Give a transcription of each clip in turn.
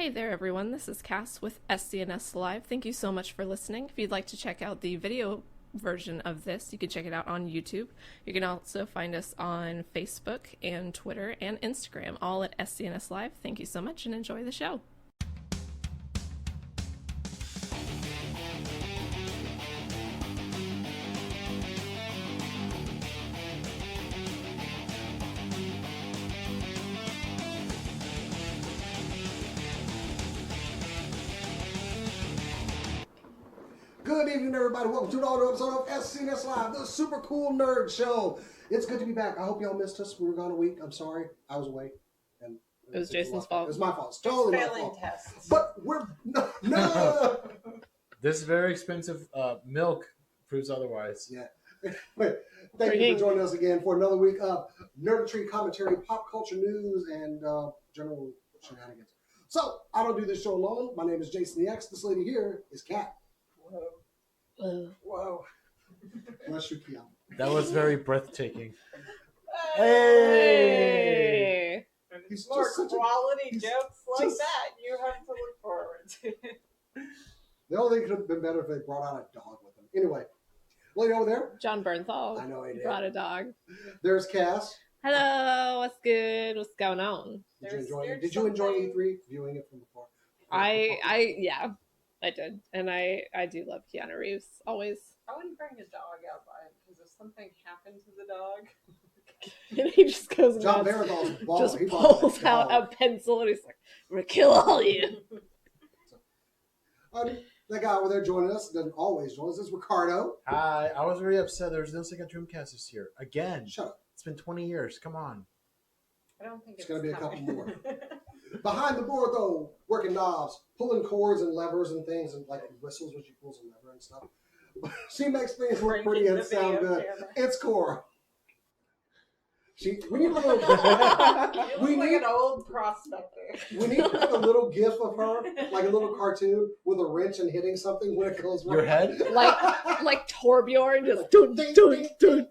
Hey there everyone, this is Cass with SCNS Live. Thank you so much for listening. If you'd like to check out the video version of this, you can check it out on YouTube. You can also find us on Facebook and Twitter and Instagram, all at SCNS Live. Thank you so much and enjoy the show. Good evening, everybody. Welcome to another episode of SCNS Live, the super cool nerd show. It's good to be back. I hope y'all missed us. We were gone a week. I'm sorry. I was away. And It was Jason's fault. It was my fault. It's totally my fault. Tests. But we're... No! This very expensive milk proves otherwise. Yeah. Thank you for joining us again for another week of nerdistry commentary, pop culture news, and general shenanigans. So, I don't do this show alone. My name is Jason the X. This lady here is Kat. Whoa. Bless you, Kiana. That was very breathtaking. Hey! He's More just such a- quality he's jokes like just- that you have to look forward to. The only thing could have been better if they brought out a dog with them. Anyway, lady over there. John Bernthal I know he did. brought a dog. There's Cass. Hello, what's good? What's going on? Did There's you enjoy something- E3 viewing it from before? Yeah, I did. And I do love Keanu Reeves, always. I wouldn't bring a dog out by it because if something happened to the dog, And he just goes John nuts, Barenthal's bald. just He brought pulls the out dog. a pencil and he's like, I'm gonna kill all of you. That guy over there joining us doesn't always join us. This is Ricardo. Hi, I was very upset. There's no second Dreamcast this year. Again. Shut up. It's been 20 years. Come on. I don't think It's it's gonna be a couple coming. more. Behind the board, though, working knobs, pulling cords and levers and things, and like whistles when she pulls a lever and stuff. She makes things look pretty Breaking and the sound video good. camera. It's Cora. We need a little. You look We like need- an old prospector. We need to make a little gif of her, like a little cartoon with a wrench and hitting something when it goes wrong. Your head? Like Torbjorn, just dun, dun, dun.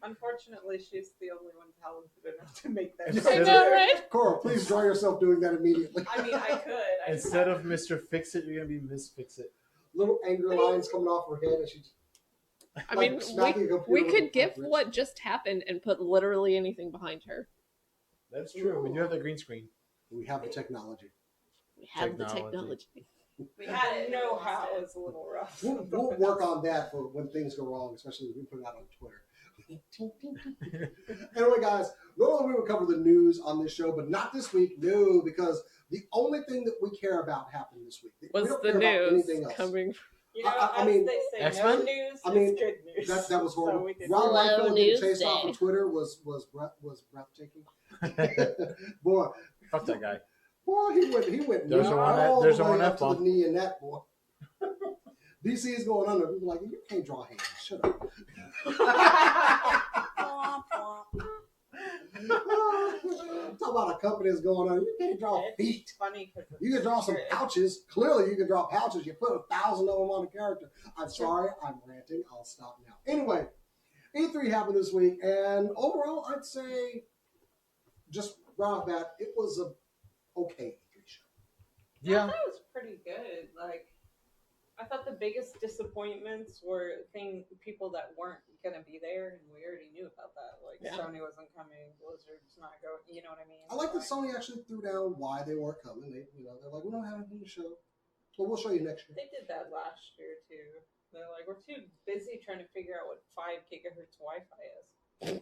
Unfortunately, she's the only one talented enough to make that. Yeah. I joke. know, right? Cora, please draw yourself doing that immediately. I mean, I could. Instead of Mr. Fix It, you're going to be Miss Fix It. Little anger lines coming off her head, and she's. I mean, smacking a computer we with could a give wrench. what just happened and put literally anything behind her. That's true. We do have the green screen. We have the technology. We have the Technology. technology. We had it. Know-how is a little rough. We'll work on that for when things go wrong, especially if we put it out on Twitter. Anyway, guys, normally we would cover the news on this show, but not this week. No, because the only thing that we care about happened this week. We Was don't the care about news anything else. coming? You know, I as mean, they say, X-Men? no news I mean, is good news. That was horrible. So we did Ron Slow Liefeld getting news chased off day. of Twitter was breathtaking. Boy, Fuck that guy. he went There's all there's the a way one up to the F-bomb. knee in that boy. DC is going under. People are like, you can't draw hands. Shut up. Talk about a company that's going on. You can't draw feet. It's funny because You can draw some pouches. Clearly, you can draw pouches. You put 1,000 of them on a character. I'm sorry, I'm ranting. I'll stop now. Anyway, E3 happened this week, and overall, I'd say, just right off that, it was a okay E3 show. Yeah. I thought it was pretty good. Like, I thought the biggest disappointments were people that weren't gonna be there, and we already knew about that. Like, Yeah. Sony wasn't coming, Blizzard's not going. You know what I mean? I like that Sony actually threw down why they weren't coming. They're like, we don't have anything to show, but we'll show you next year. They did that last year too. They're like, we're too busy trying to figure out what 5 gigahertz Wi-Fi is.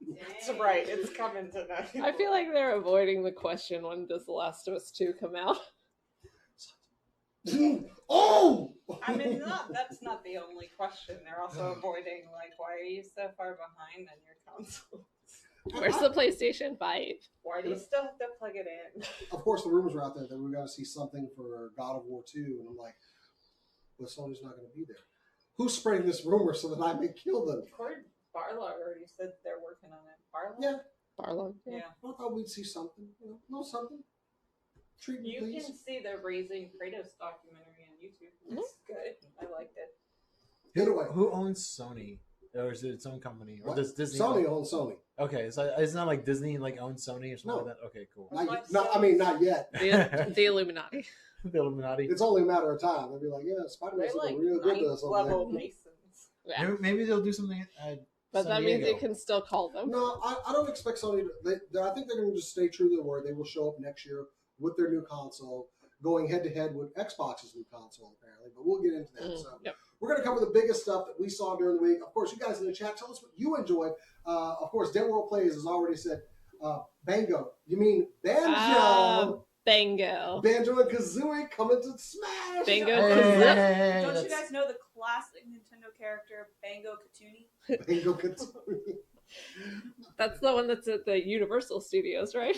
That's right. It's coming tonight. I feel like they're avoiding the question, when does The Last of Us 2 come out? Oh! I mean, that's not the only question. They're also avoiding, like, why are you so far behind on your console? Where's the PlayStation 5? Why do you still have to plug it in? Of course, the rumors are out there that we're going to see something for God of War 2, and I'm like, but Sony's not going to be there. Who's spreading this rumor so that I may kill them? Cord Barlog already said they're working on it. Barlog? Yeah, Barlow? Yeah. I thought we'd see something. No something. Treat me, You please. can see the Raising Kratos documentary on YouTube. It's good. I liked it. Hit away. Who owns Sony? or is it its own company, or What? does Disney? Sony owns Sony. Okay, so it's not like Disney like owns Sony or something No. like that. Okay, cool. Not yet. The Illuminati. The Illuminati. It's only a matter of time. They'll be like, yeah, Spider-Man's They're like looking real good to us over level there. Masons. Yeah. Maybe they'll do something. But San that means Diego. you can still call them. No, I don't expect Sony to. I think they're going to just stay true to their word. They will show up next year with their new console, going head to head with Xbox's new console, apparently. But we'll get into that. So Yep. we're going to cover the biggest stuff that we saw during the week. Of course, you guys in the chat, tell us what you enjoyed. Of course, Dead World Plays has already said, Bango. You mean Banjo? Bango. Banjo and Kazooie coming to Smash. Bango Hey, Don't you that's- guys know the classic Nintendo character Bango Kazooie? Bango Kazooie. That's the one that's at the Universal Studios, right?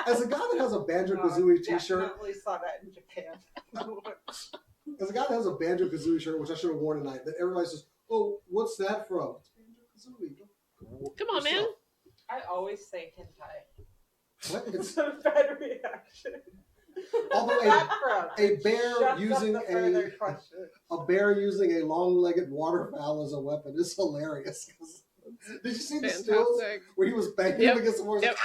As a guy that has a Banjo No, Kazooie I T-shirt, definitely saw that in Japan. as a guy that has a Banjo Kazooie shirt, which I should have worn tonight, that everybody says, "Oh, what's that from?" It's Banjo Kazooie. Come on, man. I always say hentai. What? It's It's a bad reaction. Although Where's that from? a bear Shut using up the further a question. a long-legged waterfowl as a weapon is hilarious. Did you see the stills Fantastic. where he was banging Yep. him against the wall? He's Yep.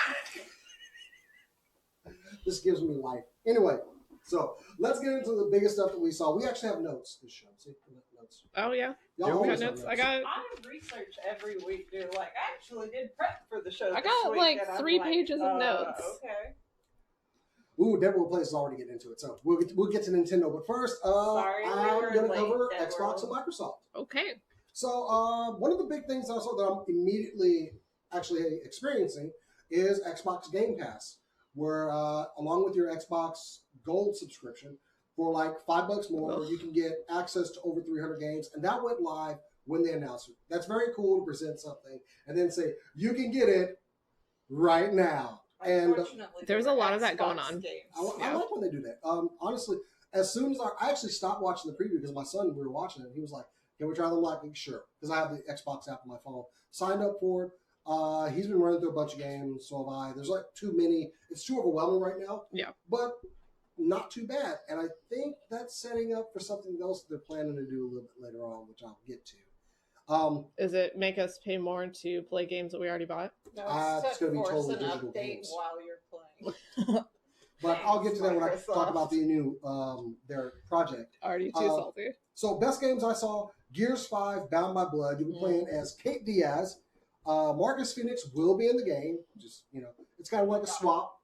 like, this gives me life. Anyway, so let's get into the biggest stuff that we saw. We actually have notes this show. See, we have notes. Oh, yeah. Y'all Yeah, we always got have notes. I got I research every week, dude. Like, I actually did prep for the show. I this got, week, like, and I'm 3 pages of notes. Okay. Ooh, Dead World Place is already getting into it, so we'll get to Nintendo. But first, Sorry, we I'm were going to late, cover Dead Xbox World. and Microsoft. Okay. So one of the big things I saw that I'm immediately actually experiencing is Xbox Game Pass, where along with your Xbox Gold subscription, for like $5 more, you can get access to over 300 games, and that went live when they announced it. That's very cool to present something and then say you can get it right now. And Unfortunately, There's there a were lot of that going Xbox on. games. I like when they do that. Honestly, as soon as I actually stopped watching the preview because my son, we were watching it, and he was like, "Can we try them?" Like, sure, because I have the Xbox app on my phone. Signed up for it. He's been running through a bunch of games, so have I. There's like too many. It's too overwhelming right now. Yeah. But not too bad. And I think that's setting up for something else they're planning to do a little bit later on, which I'll get to. Does it make us pay more to play games that we already bought? No, it's gonna be force totally an digital update games. while you're playing. But I'll get to that when I Microsoft. talk about the new their project. Already too salty. So best games I saw: Gears 5, Bound by Blood. You'll be playing as Kate Diaz. Marcus Phoenix will be in the game. Just it's kind of like a swap.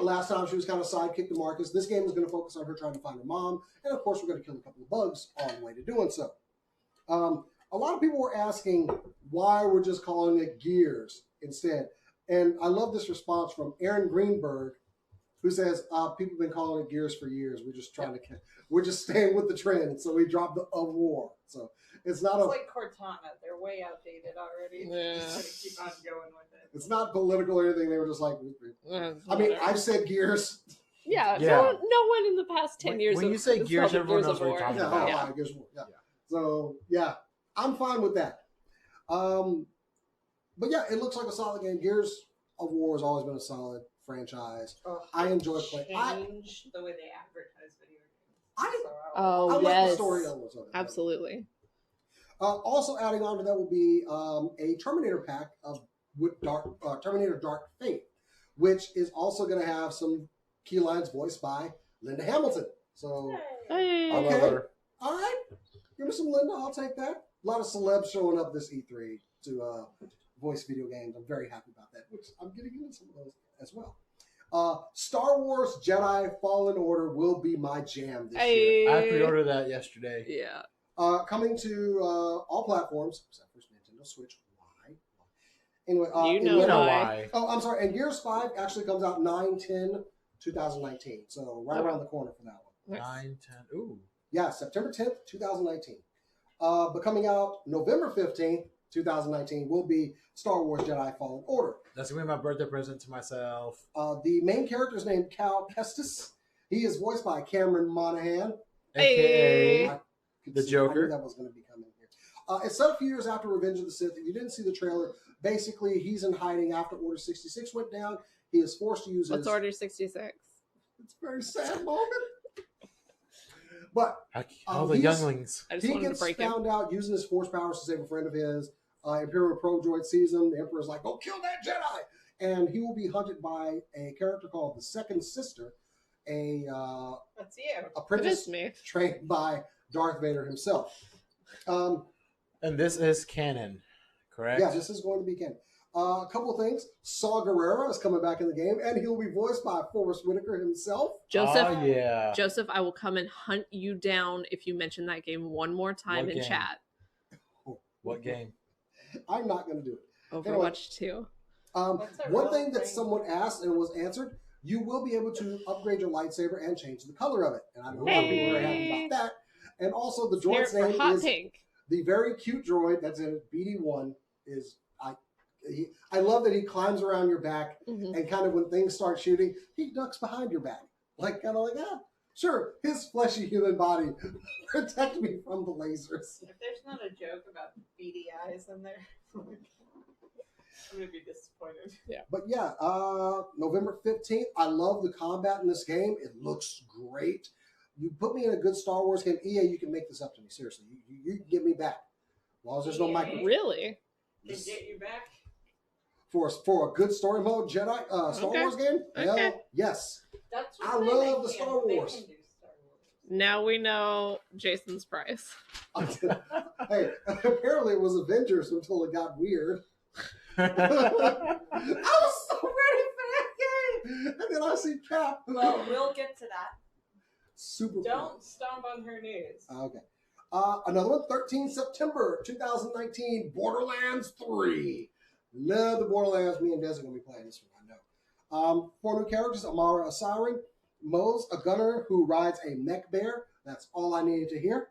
Last time she was kind of sidekick to Marcus. This game is going to focus on her trying to find her mom, and of course we're going to kill a couple of bugs on the way to doing so. A lot of people were asking why we're just calling it Gears instead, and I love this response from Aaron Greenberg, who says people have been calling it Gears for years. We're just trying to, we're just staying with the trend. So we dropped the of war. So it's not It's like Cortana. They're way outdated already. Yeah. Just gonna keep on going with it. it's not political or anything. They were just like, I mean, Whatever. I've said Gears. Yeah, Yeah. No one in the past 10 years. When you say has Gears, called it everyone Gears knows of what you're War. talking Yeah, about. Yeah. Gears War. Yeah. So yeah, I'm fine with that. But yeah, it looks like a solid game. Gears of War has always been a solid franchise. I enjoy playing. Change the way they advertise video games. I Oh, like the yes. story elements of it. Absolutely. Also adding on to that will be a Terminator pack with Terminator Dark Fate, which is also going to have some key lines voiced by Linda Hamilton. So, Hey. I love Okay. her. all right, give me some Linda. I'll take that. A lot of celebs showing up this E3 to voice video games. I'm very happy about that, which I'm getting into some of those as well. Star Wars Jedi Fallen Order will be my jam this year. I pre-ordered that yesterday. Yeah. Coming to all platforms, except for Nintendo Switch. Why? Anyway, You and know You know why. why? Oh, I'm sorry. And Gears 5 actually comes out 9/10/2019. So right Okay. around the corner for that one. Nice. 9, 10. Ooh. Yeah, September 10th, 2019. But coming out November 15th, 2019 will be Star Wars Jedi Fallen Order. That's going to be my birthday present to myself. The main character is named Cal Kestis. He is voiced by Cameron Monaghan. Hey. AKA. Could The see- I Joker. knew that was going to be coming here. It's set a few years after Revenge of the Sith. If you didn't see the trailer, basically he's in hiding after Order 66 went down. He is forced to use What's his... Order 66? It's a very sad moment. But All the he's- younglings. I just he wanted to gets break him. found out using his force powers to save a friend of his. Imperial Pro Droid sees him. The Emperor's like, "Go kill that Jedi!" And he will be hunted by a character called the Second Sister, a That's you. It apprentice is me. trained by Darth Vader himself. And this is canon, correct? Yeah, this is going to be canon. A couple of things. Saw Gerrera is coming back in the game, and he'll be voiced by Forrest Whitaker himself. Joseph, Oh, yeah. Joseph, I will come and hunt you down if you mention that game one more time What in game? chat. What game? I'm not going to do it. Overwatch 2. That's a One real thing that thing. someone asked and was answered, you will be able to upgrade your lightsaber and change the color of it. And I know a lot of people are very happy about that. And also, the Here droid's for name hot is pink. the very cute droid that's in BD1. I love that he climbs around your back, Mhm. and kind of when things start shooting, he ducks behind your back. Like, kind of like, sure, his fleshy human body protect me from the lasers. If there's not a joke about beady eyes in there, I'm gonna be disappointed. But yeah, November 15th, I love the combat in this game. It looks great. You put me in a good Star Wars game, EA, you can make this up to me. Seriously, you can get me back. As long as there's no EA. micro. Really? To get you back. For a good story mode Jedi Star Okay. Wars game, hell Okay. yes. That's I what they love the can. Star They Wars. can do Star Wars. Now we know Jason's price. Hey, apparently it was Avengers until it got weird. I was so ready for that game, and then I see Cap. Well, we'll get to that. Super cool. Don't stomp on her knees. Okay. Another one, 13 September 2019, Borderlands 3. Love the Borderlands. Me and Des are going to be playing this one, I know. 4 new characters, Amara Asari, Mose, a gunner who rides a mech bear. That's all I needed to hear.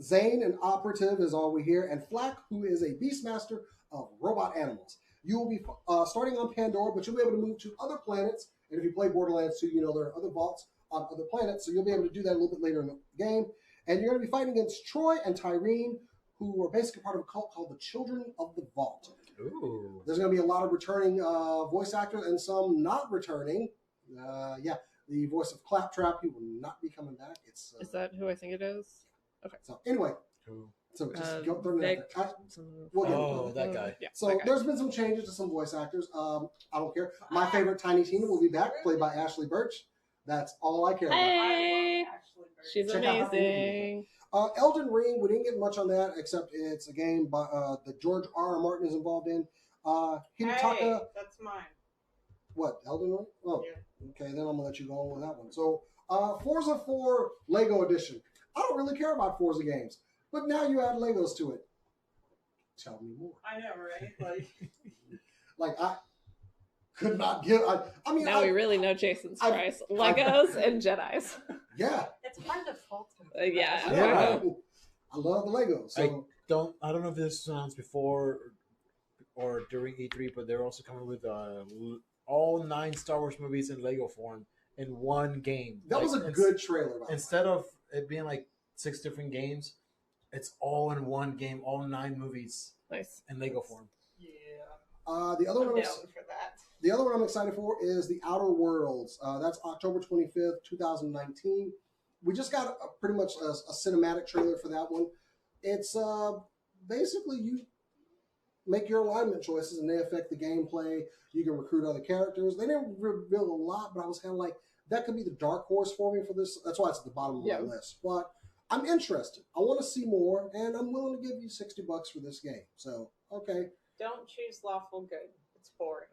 Zane, an operative, is all we hear. And Flack, who is a beastmaster of robot animals. You will be starting on Pandora, but you'll be able to move to other planets. And if you play Borderlands 2, you know there are other vaults on other planets, so you'll be able to do that a little bit later in the game. And you're going to be fighting against Troy and Tyrene, who are basically part of a cult called the Children of the Vault. Ooh. There's going to be a lot of returning voice actors and some not returning. The voice of Claptrap, he will not be coming back. It's Is that who I think it is? Okay. so anyway. Who? So just go through Vic- it. We'll get Oh, it. that guy. Yeah. So that guy. there's been some changes to some voice actors. I don't care. My favorite Tiny Tina will be back, played by Ashley Birch. That's all I care about. Hey, I love Ashley Bird. she's Check out her amazing. Elden Ring, we didn't get much on that, except it's a game by, that George R. Martin is involved in. Hidetaka, Hey, that's mine. what, Elden Ring? Oh, Yeah. okay, then I'm going to let you go on with that one. So, Forza 4 Lego Edition. I don't really care about Forza games, but now you add Legos to it. Tell me more. I know, right? Like, I could not give, I mean, Now we really know Jason's I- price. Legos and Jedis. yeah. It's hard to fault him. Yeah. Yeah. I love the Legos. So, I don't know if this was announced before or during E3, but they're also coming with all 9 Star Wars movies in Lego form in one game. that was a good trailer. By the way. Instead of it being like 6 different games, it's all in one game, all 9 movies Nice. in Lego form. yeah. The other I'm one down I'm, for that. the other one I'm excited for is the Outer Worlds. That's October 25th, 2019. We just got pretty much a cinematic trailer for that one. It's basically you make your alignment choices and they affect the gameplay. You can recruit other characters. They didn't reveal a lot, but I was kind of like, that could be the dark horse for me for this. That's why it's at the bottom of my list. But I'm interested. I want to see more, and I'm willing to give you $60 for this game. So, okay. Don't choose lawful good. It's boring.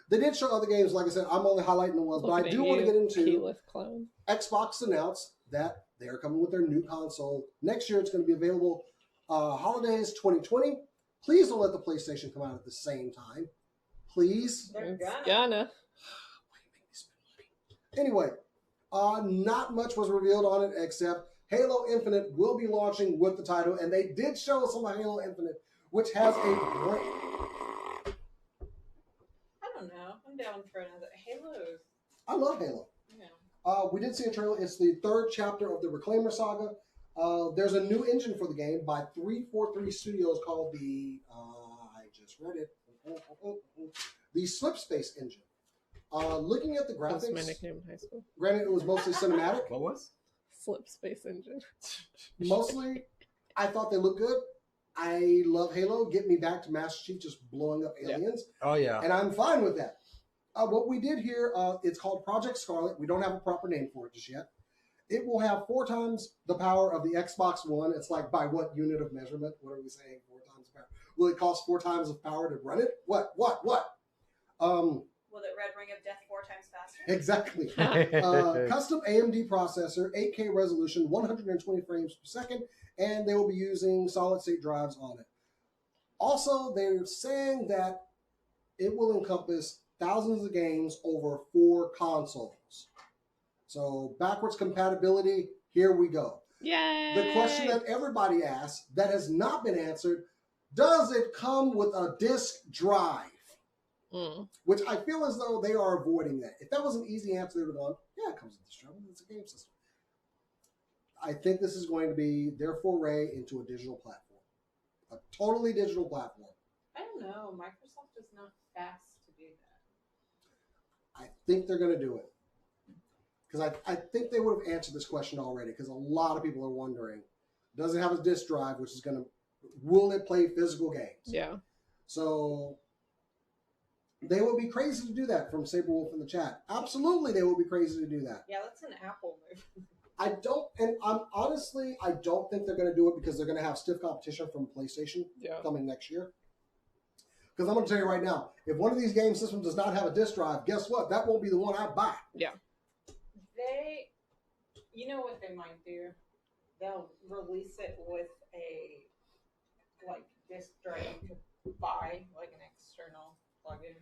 They did show other games. Like I said, I'm only highlighting the ones, but I Looking do at want to you, get into Keyleth clone. Xbox announced that they're coming with their new console. Next year, it's going to be available holidays 2020. Please don't let the PlayStation come out at the same time. Please. They're It's gonna. gonna. Anyway, not much was revealed on it except Halo Infinite will be launching with the title, and they did show us some of Halo Infinite, which has a great... I don't know. I'm down for another Halo. I love Halo. Yeah. We did see a trailer. It's the 3rd chapter of the Reclaimer saga. There's a new engine for the game by 343 Studios called the, I just read it, the Slipspace engine. Looking at the That was my graphics, nickname in high school. granted it was mostly cinematic. What was? slip space engine. Mostly, I thought they looked good. I love Halo. Get me back to Master Chief just blowing up aliens. Oh yeah. And I'm fine with that. What we did here, it's called Project Scarlet. We don't have a proper name for it just yet. It will have 4 times the power of the Xbox One. It's like, by what unit of measurement? What are we saying? 4 times the power. Will it cost 4 times the power to run it? What? Will it red ring of death 4 times faster? Exactly. Custom AMD processor, 8K resolution, 120 frames per second, and they will be using solid-state drives on it. Also, they're saying that it will encompass thousands of games over 4 consoles. So backwards compatibility, here we go. Yay! The question that everybody asks that has not been answered, does it come with a disk drive? Which I feel as though they are avoiding that. If that was an easy answer, they would have gone, yeah, it comes with disk drive. It's a game system. I think this is going to be their foray into a digital platform. A totally digital platform. I don't know. Microsoft is not fast to do that. I think they're going to do it. Because I think they would have answered this question already, because a lot of people are wondering, does it have a disk drive, which is going to, will it play physical games? Yeah. So they will be crazy to do that, from Saberwolf in the chat. Absolutely, they will be crazy to do that. Yeah, that's an Apple move. I don't think they're going to do it because they're going to have stiff competition from PlayStation coming next year. Because I'm going to tell you right now, if one of these game systems does not have a disk drive, guess what? That won't be the one I buy. Yeah. You know what they might do? They'll release it with a disk drive you could buy, like an external plug-in.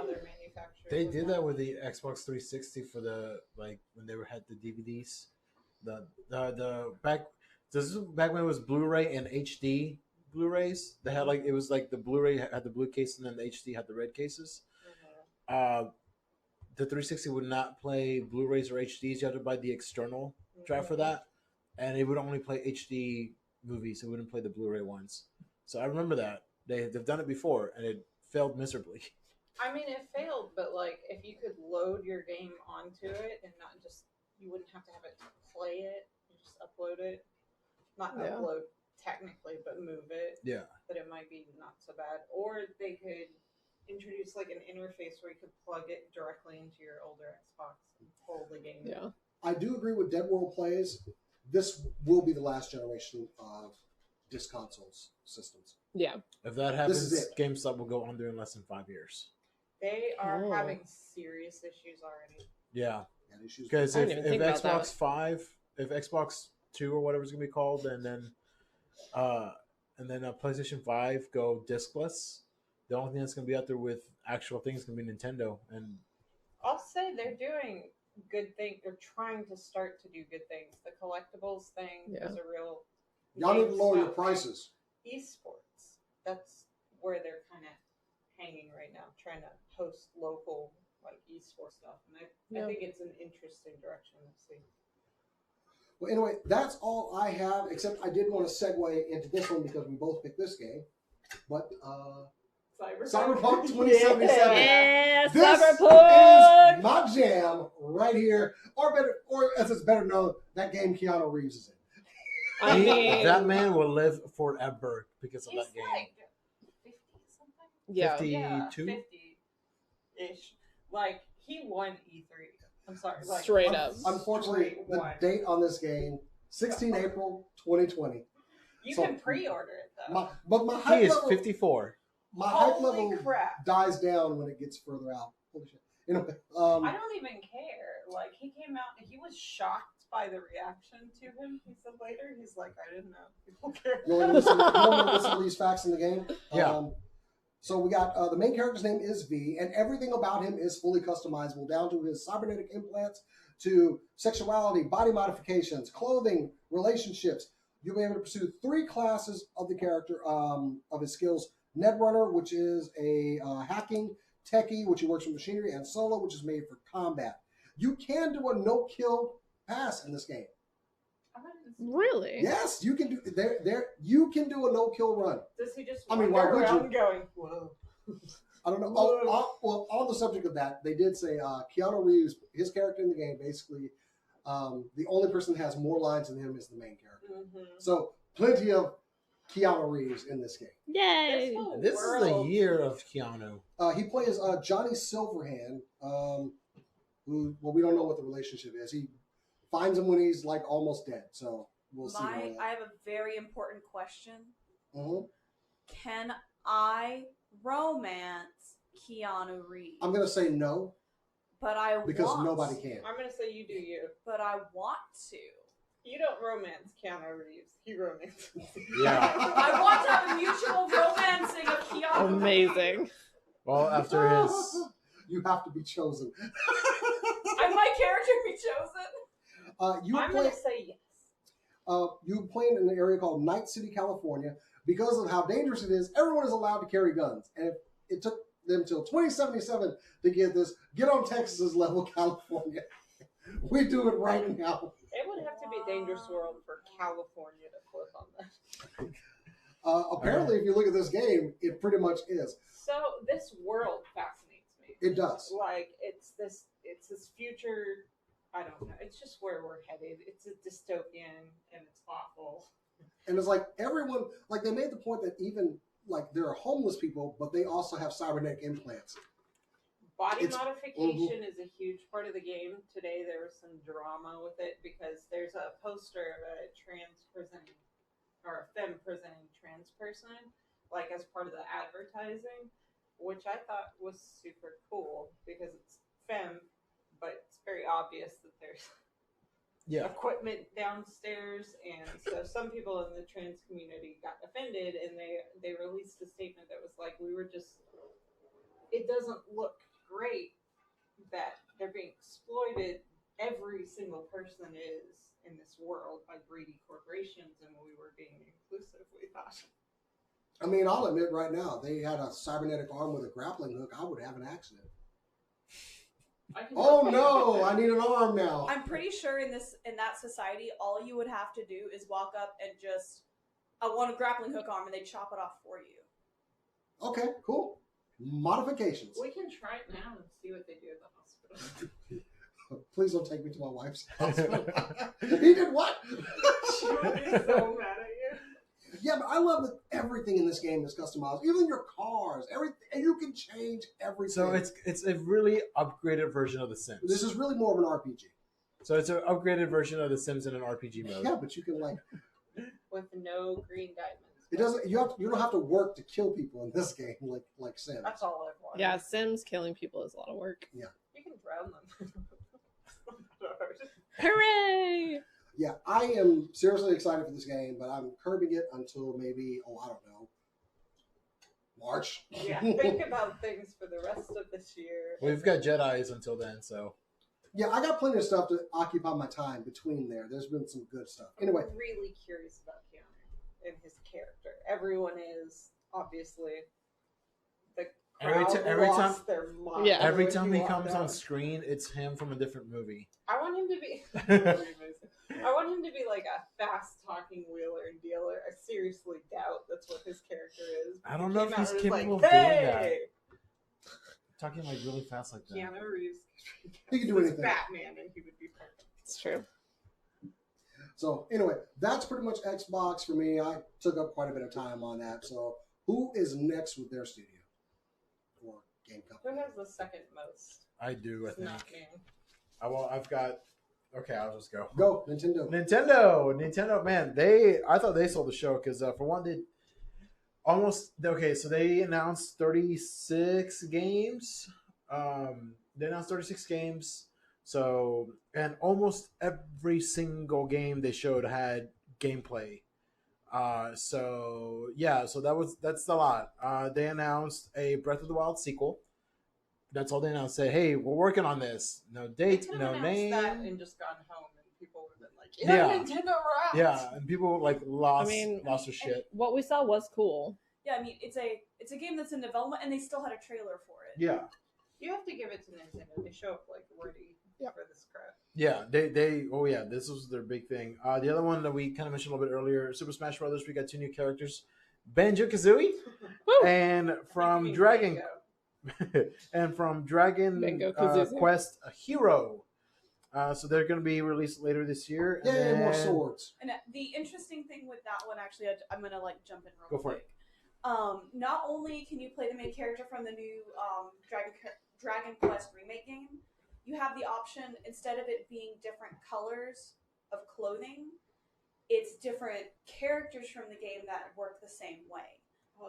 Other manufacturers. They did that with the Xbox 360 for the when they had the DVDs. The back when it was Blu-ray and HD Blu-rays. They had it was like the Blu-ray had the blue case and then the HD had the red cases. The 360 would not play Blu-rays or HDs. You had to buy the external drive for that, and it would only play HD movies. It wouldn't play the Blu-ray ones. So I remember that they've done it before, and it failed miserably. I mean, it failed, but if you could load your game onto it and not just, you wouldn't have to have it play it, you just upload it. Not upload technically, but move it. Yeah. But it might be not so bad. Or they could introduce an interface where you could plug it directly into your older Xbox and pull the game. Yeah. I do agree with Dead World Plays. This will be the last generation of disc consoles systems. Yeah. If that happens, GameStop will go under in less than 5 years. They are having serious issues already. Yeah. Because if Xbox 5, if Xbox 2 or whatever it's going to be called, and then PlayStation 5 go discless, the only thing that's going to be out there with actual things is going to be Nintendo. And I'll say they're doing good things. They're trying to start to do good things. The collectibles thing is a real... Y'all need to lower your prices. Esports. That's where they're kind of hanging right now, trying to host local esports stuff. And I think it's an interesting direction to see. Well, anyway, that's all I have, except I did want to segue into this one because we both picked this game. But Cyberpunk 2077. Yeah, this Cyberpunk is my jam right here. Or as it's better known, that game Keanu Reeves is in. I mean, that man will live forever because of that game. 50 something? Yeah. 52? 50-ish. He won E3. I'm sorry. Straight up. Unfortunately, the date on this game, 16 April 2020. You can pre-order it, though. My hype he is level, 54. My hype level crap. dies down when it gets further out. Holy shit. I don't even care. He came out, he was shocked by the reaction to him. He said later, he's like, I didn't know. People care. You want to listen to these facts in the game? Yeah. So we got the main character's name is V, and everything about him is fully customizable, down to his cybernetic implants, to sexuality, body modifications, clothing, relationships. You'll be able to pursue 3 classes of the character, of his skills. Netrunner, which is a hacking, techie, which he works with machinery, and Solo, which is made for combat. You can do a no-kill pass in this game. Really? Yes, you can do. You can do a no-kill run. Does he just? I mean, why would you? Going, whoa. I don't know. Well, on the subject of that, they did say Keanu Reeves, his character in the game, basically The only person that has more lines than him is the main character. Mm-hmm. So plenty of Keanu Reeves in this game. Yay! This is the year of Keanu. He plays Johnny Silverhand, who, well, we don't know what the relationship is. He finds him when he's like almost dead. So we'll see. I have a very important question. Mm-hmm. Can I romance Keanu Reeves? I'm going to say no. But I because want nobody can. I'm gonna say you do you. But I want to. You don't romance Keanu Reeves. He romances. Yeah. I want to have a mutual romancing of Keanu. Amazing. Well, after his, you have to be chosen. My character be chosen. I'm gonna say yes. You play in an area called Night City, California. Because of how dangerous it is, everyone is allowed to carry guns, and it took them till 2077 to get on Texas's level, California. We do it right now. It would have to be a dangerous world for California to flip on that. Apparently, if you look at this game, it pretty much is. So this world fascinates me. It does. Like it's this future. I don't know. It's just where we're headed. It's a dystopian and it's awful. And it's like everyone, like they made the point that even like there are homeless people, but they also have cybernetic implants. Body modification is a huge part of the game. Today there was some drama with it because there's a poster of a trans presenting or a femme presenting trans person, like as part of the advertising, which I thought was super cool because it's femme, but it's very obvious that there's equipment downstairs, and so some people in the trans community got offended, and they released a statement that was like, it doesn't look great that they're being exploited. Every single person is in this world by greedy corporations, and we were being inclusive, we thought. I mean, I'll admit right now, they had a cybernetic arm with a grappling hook, I would have an accident. Oh no, I need an arm now. I'm pretty sure in that society, all you would have to do is walk up and just, I want a grappling hook arm, and they chop it off for you. Okay, cool. Modifications. We can try it now and see what they do at the hospital. Please don't take me to my wife's hospital. He did what? She would be so mad at you. Yeah, but I love that everything in this game is customized. Even your cars, everything, and you can change everything. So it's a really upgraded version of The Sims. This is really more of an RPG. So it's an upgraded version of The Sims in an RPG mode. Yeah, but you can like with no green diamonds. It doesn't. You don't have to work to kill people in this game like Sims. That's all I've wanted. Yeah, Sims killing people is a lot of work. Yeah. You can drown them. Hooray! Yeah, I am seriously excited for this game, but I'm curbing it until maybe, I don't know, March. Yeah, think about things for the rest of this year. We've got Jedis until then, so. Yeah, I got plenty of stuff to occupy my time between there. There's been some good stuff. Anyway. I'm really curious about Keanu and his character. Everyone is, obviously. Every time he comes on screen, it's him from a different movie. I want him to be like a fast-talking wheeler and dealer. I seriously doubt that's what his character is. I don't know if he's capable of doing that. Talking like really fast like that. Keanu Reeves. He can do anything. Batman, and he would be perfect. It's true. So anyway, that's pretty much Xbox for me. I took up quite a bit of time on that. So who is next with their studio or game company? Who has the second most? I do, I think. Not me. I've got. Okay, I'll just go. Go, Nintendo. Nintendo, man, I thought they sold the show because for one, so they announced 36 games. They announced 36 games. So, and almost every single game they showed had gameplay. So that's a lot. They announced a Breath of the Wild sequel. That's all they announced. Say, hey, we're working on this. No date, no name. That and just gone home, and people would have been like, Nintendo rocks. Yeah, and people lost their shit. What we saw was cool. Yeah, I mean, it's a game that's in development, and they still had a trailer for it. Yeah. You have to give it to Nintendo. They show up like ready for this crap. Yeah, this was their big thing. The other one that we kind of mentioned a little bit earlier, Super Smash Brothers, we got 2 new characters, Banjo-Kazooie, and from Dragon Quest Hero, So they're going to be released later this year. And Yay, more then- swords. And the interesting thing with that one, actually, I'm gonna like jump in real Go for quick. Not only can you play the main character from the new Dragon Quest remake game, you have the option, instead of it being different colors of clothing, it's different characters from the game that work the same way.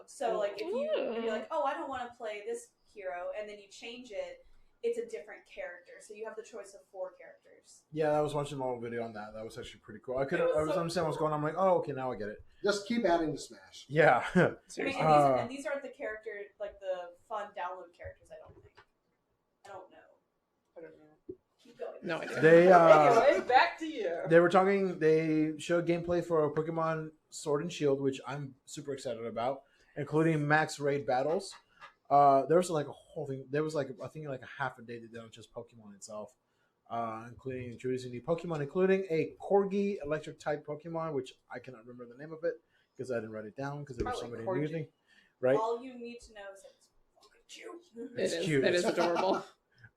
So like if you're like, oh, I don't want to play this hero, and then you change it, it's a different character. So you have the choice of 4 characters. Yeah, I was watching a little video on that. That was actually pretty cool. I was so understanding what's going on. I'm like, oh, okay, now I get it. Just keep adding to Smash. Yeah. I mean, Seriously. and these aren't the characters, like the fun download characters. I don't think. I don't know. I don't know. Keep going. No idea. They Anyway, back to you. they were talking. They showed gameplay for Pokemon Sword and Shield, which I'm super excited about, including max raid battles. There was like a whole thing. There was like I think like a half a day to do just Pokemon itself, including introducing new Pokemon, including a Corgi electric type Pokemon, which I cannot remember the name of it because I didn't write it down because there was Probably somebody Corgi. using. Right. All you need to know is that it's fucking cute. It's cute. It is adorable.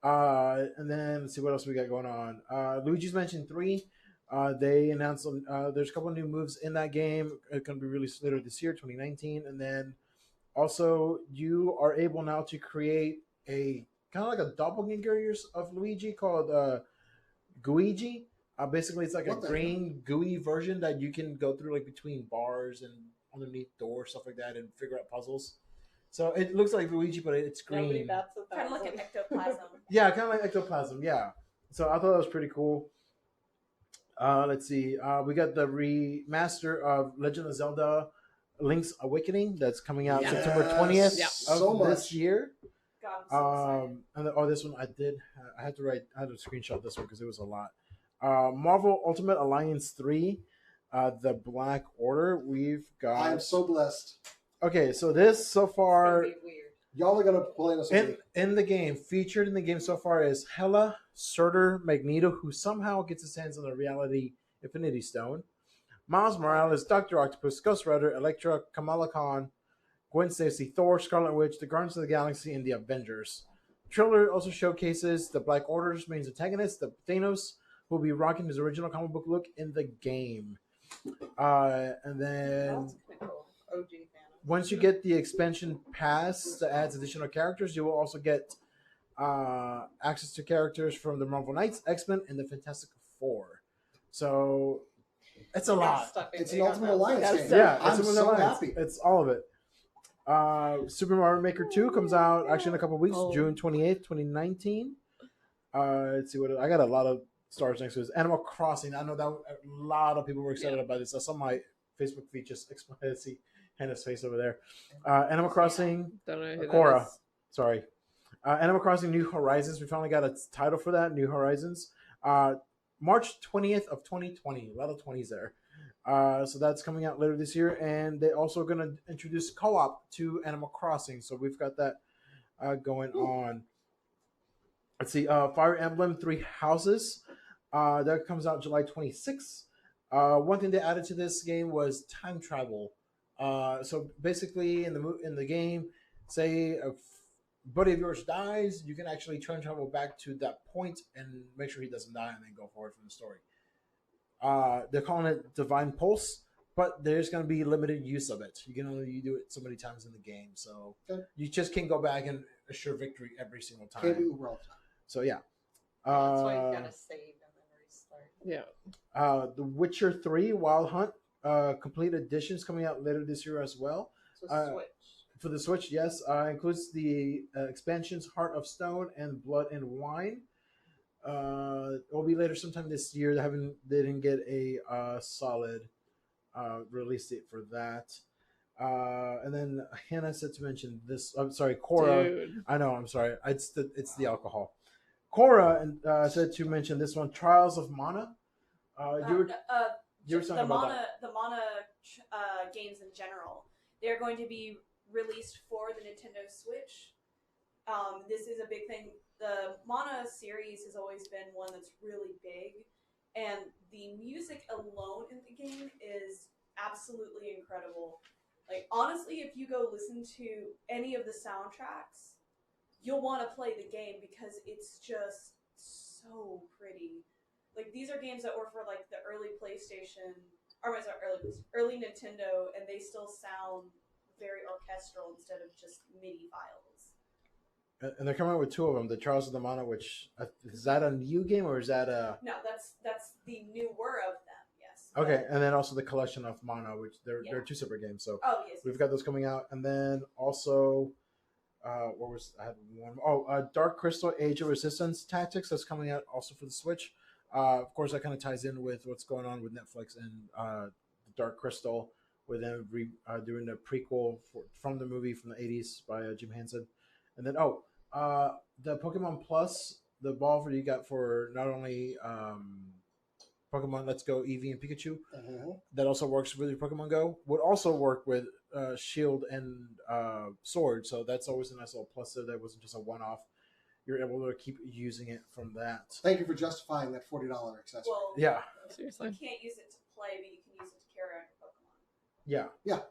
And then let's see what else we got going on. Luigi's Mansion 3. They announced there's a couple of new moves in that game. It's going to be released later this year, 2019. And then also you are able now to create a kind of like a doppelganger of Luigi called Guigi. Basically, it's like What a the green gooey version that you can go through like between bars and underneath doors, stuff like that, and figure out puzzles. So it looks like Luigi, but it's Nobody green. bats a Kind of like an thousand. ectoplasm. Yeah, kind of like ectoplasm. Yeah. So I thought that was pretty cool. Let's see. We got the remaster of Legend of Zelda: Link's Awakening that's coming out Yeah. September 20th Yeah. of So much. this year. God, I'm so excited. And this one I had to screenshot this one because it was a lot. Marvel Ultimate Alliance 3, the Black Order. We've got. I am so blessed. Okay, so this so It's far. gonna be weird. Y'all are gonna play this with me. In the game, featured in the game so far is Hela, Surtur, Magneto, who somehow gets his hands on the Reality Infinity Stone, Miles Morales, Doctor Octopus, Ghost Rider, Elektra, Kamala Khan, Gwen Stacy, Thor, Scarlet Witch, the Guardians of the Galaxy, and the Avengers. The trailer also showcases the Black Order's main antagonist, the Thanos, who will be rocking his original comic book look in the game. And then That's kind of cool. OG fan. once you get the expansion pass that adds additional characters, you will also get access to characters from the Marvel Knights, X-Men, and the Fantastic Four. So it's a lot. It's an Ultimate Alliance That's game. so Yeah, I'm it's so happy. It's all of it. Super Mario Maker 2 comes out actually in a couple weeks, Oh. June 28th, 2019. Let's see what I got a lot of stars next to this. Animal Crossing. I know that a lot of people were excited about this. I saw my Facebook feed just exploded. I see Hannah's face over there. Animal Crossing. Don't know who Cora. that is. Sorry. Animal Crossing New Horizons. We finally got a title for that, New Horizons. March 20th of 2020. A lot of 20s there. So that's coming out later this year. And they're also going to introduce co-op to Animal Crossing. So we've got that going on. Let's see. Fire Emblem 3 Houses. That comes out July 26th. One thing they added to this game was time travel. So basically, in the game, say a buddy of yours dies, you can actually time travel back to that point and make sure he doesn't die, and then go forward from the story. They're calling it Divine Pulse, but there's going to be limited use of it. You can only do it so many times in the game, so Okay. you just can't go back and assure victory every single time. Can't be Uber all the time. So yeah. That's why you gotta save and then restart. Yeah. The Witcher 3 Wild Hunt complete edition is coming out later this year as well. So Switch. For the Switch, yes. Includes the expansions Heart of Stone and Blood and Wine. It will be later sometime this year. They didn't get a solid release date for that. And then Hannah said to mention this. I'm sorry, Cora. Dude. I know. I'm sorry. It's the alcohol. Cora said to mention this one, Trials of Mana. You were talking about that. The Mana games in general, they're going to be released for the Nintendo Switch. This is a big thing. The Mana series has always been one that's really big, and the music alone in the game is absolutely incredible. Like, honestly, if you go listen to any of the soundtracks, you'll want to play the game because it's just so pretty. Like these are games that were for like the early PlayStation, or was it early Nintendo, and they still sound very orchestral instead of just MIDI files. And they're coming out with 2 of them. The Trials of the Mana, which is that a new game or is that a? No, that's the newer of them. Yes. Okay, and then also the Collection of Mana, which they're 2 separate games. So Oh yes. we've got those coming out, and then also, what was I had one? Oh, Dark Crystal: Age of Resistance Tactics that's coming out also for the Switch. Of course, that kind of ties in with what's going on with Netflix and Dark Crystal, with them doing the prequel from the movie from the 80s by Jim Henson. And then, the Pokemon Plus, the ball for you got for not only Pokemon Let's Go, Eevee, and Pikachu, that also works with your Pokemon Go, would also work with Shield and Sword. So that's always a nice little plus there. That wasn't just a one-off. You're able to keep using it from that. Thank you for justifying that $40 accessory. Well, Yeah. Seriously. you can't use it to play, but you can use it to carry on your Pokemon. Yeah.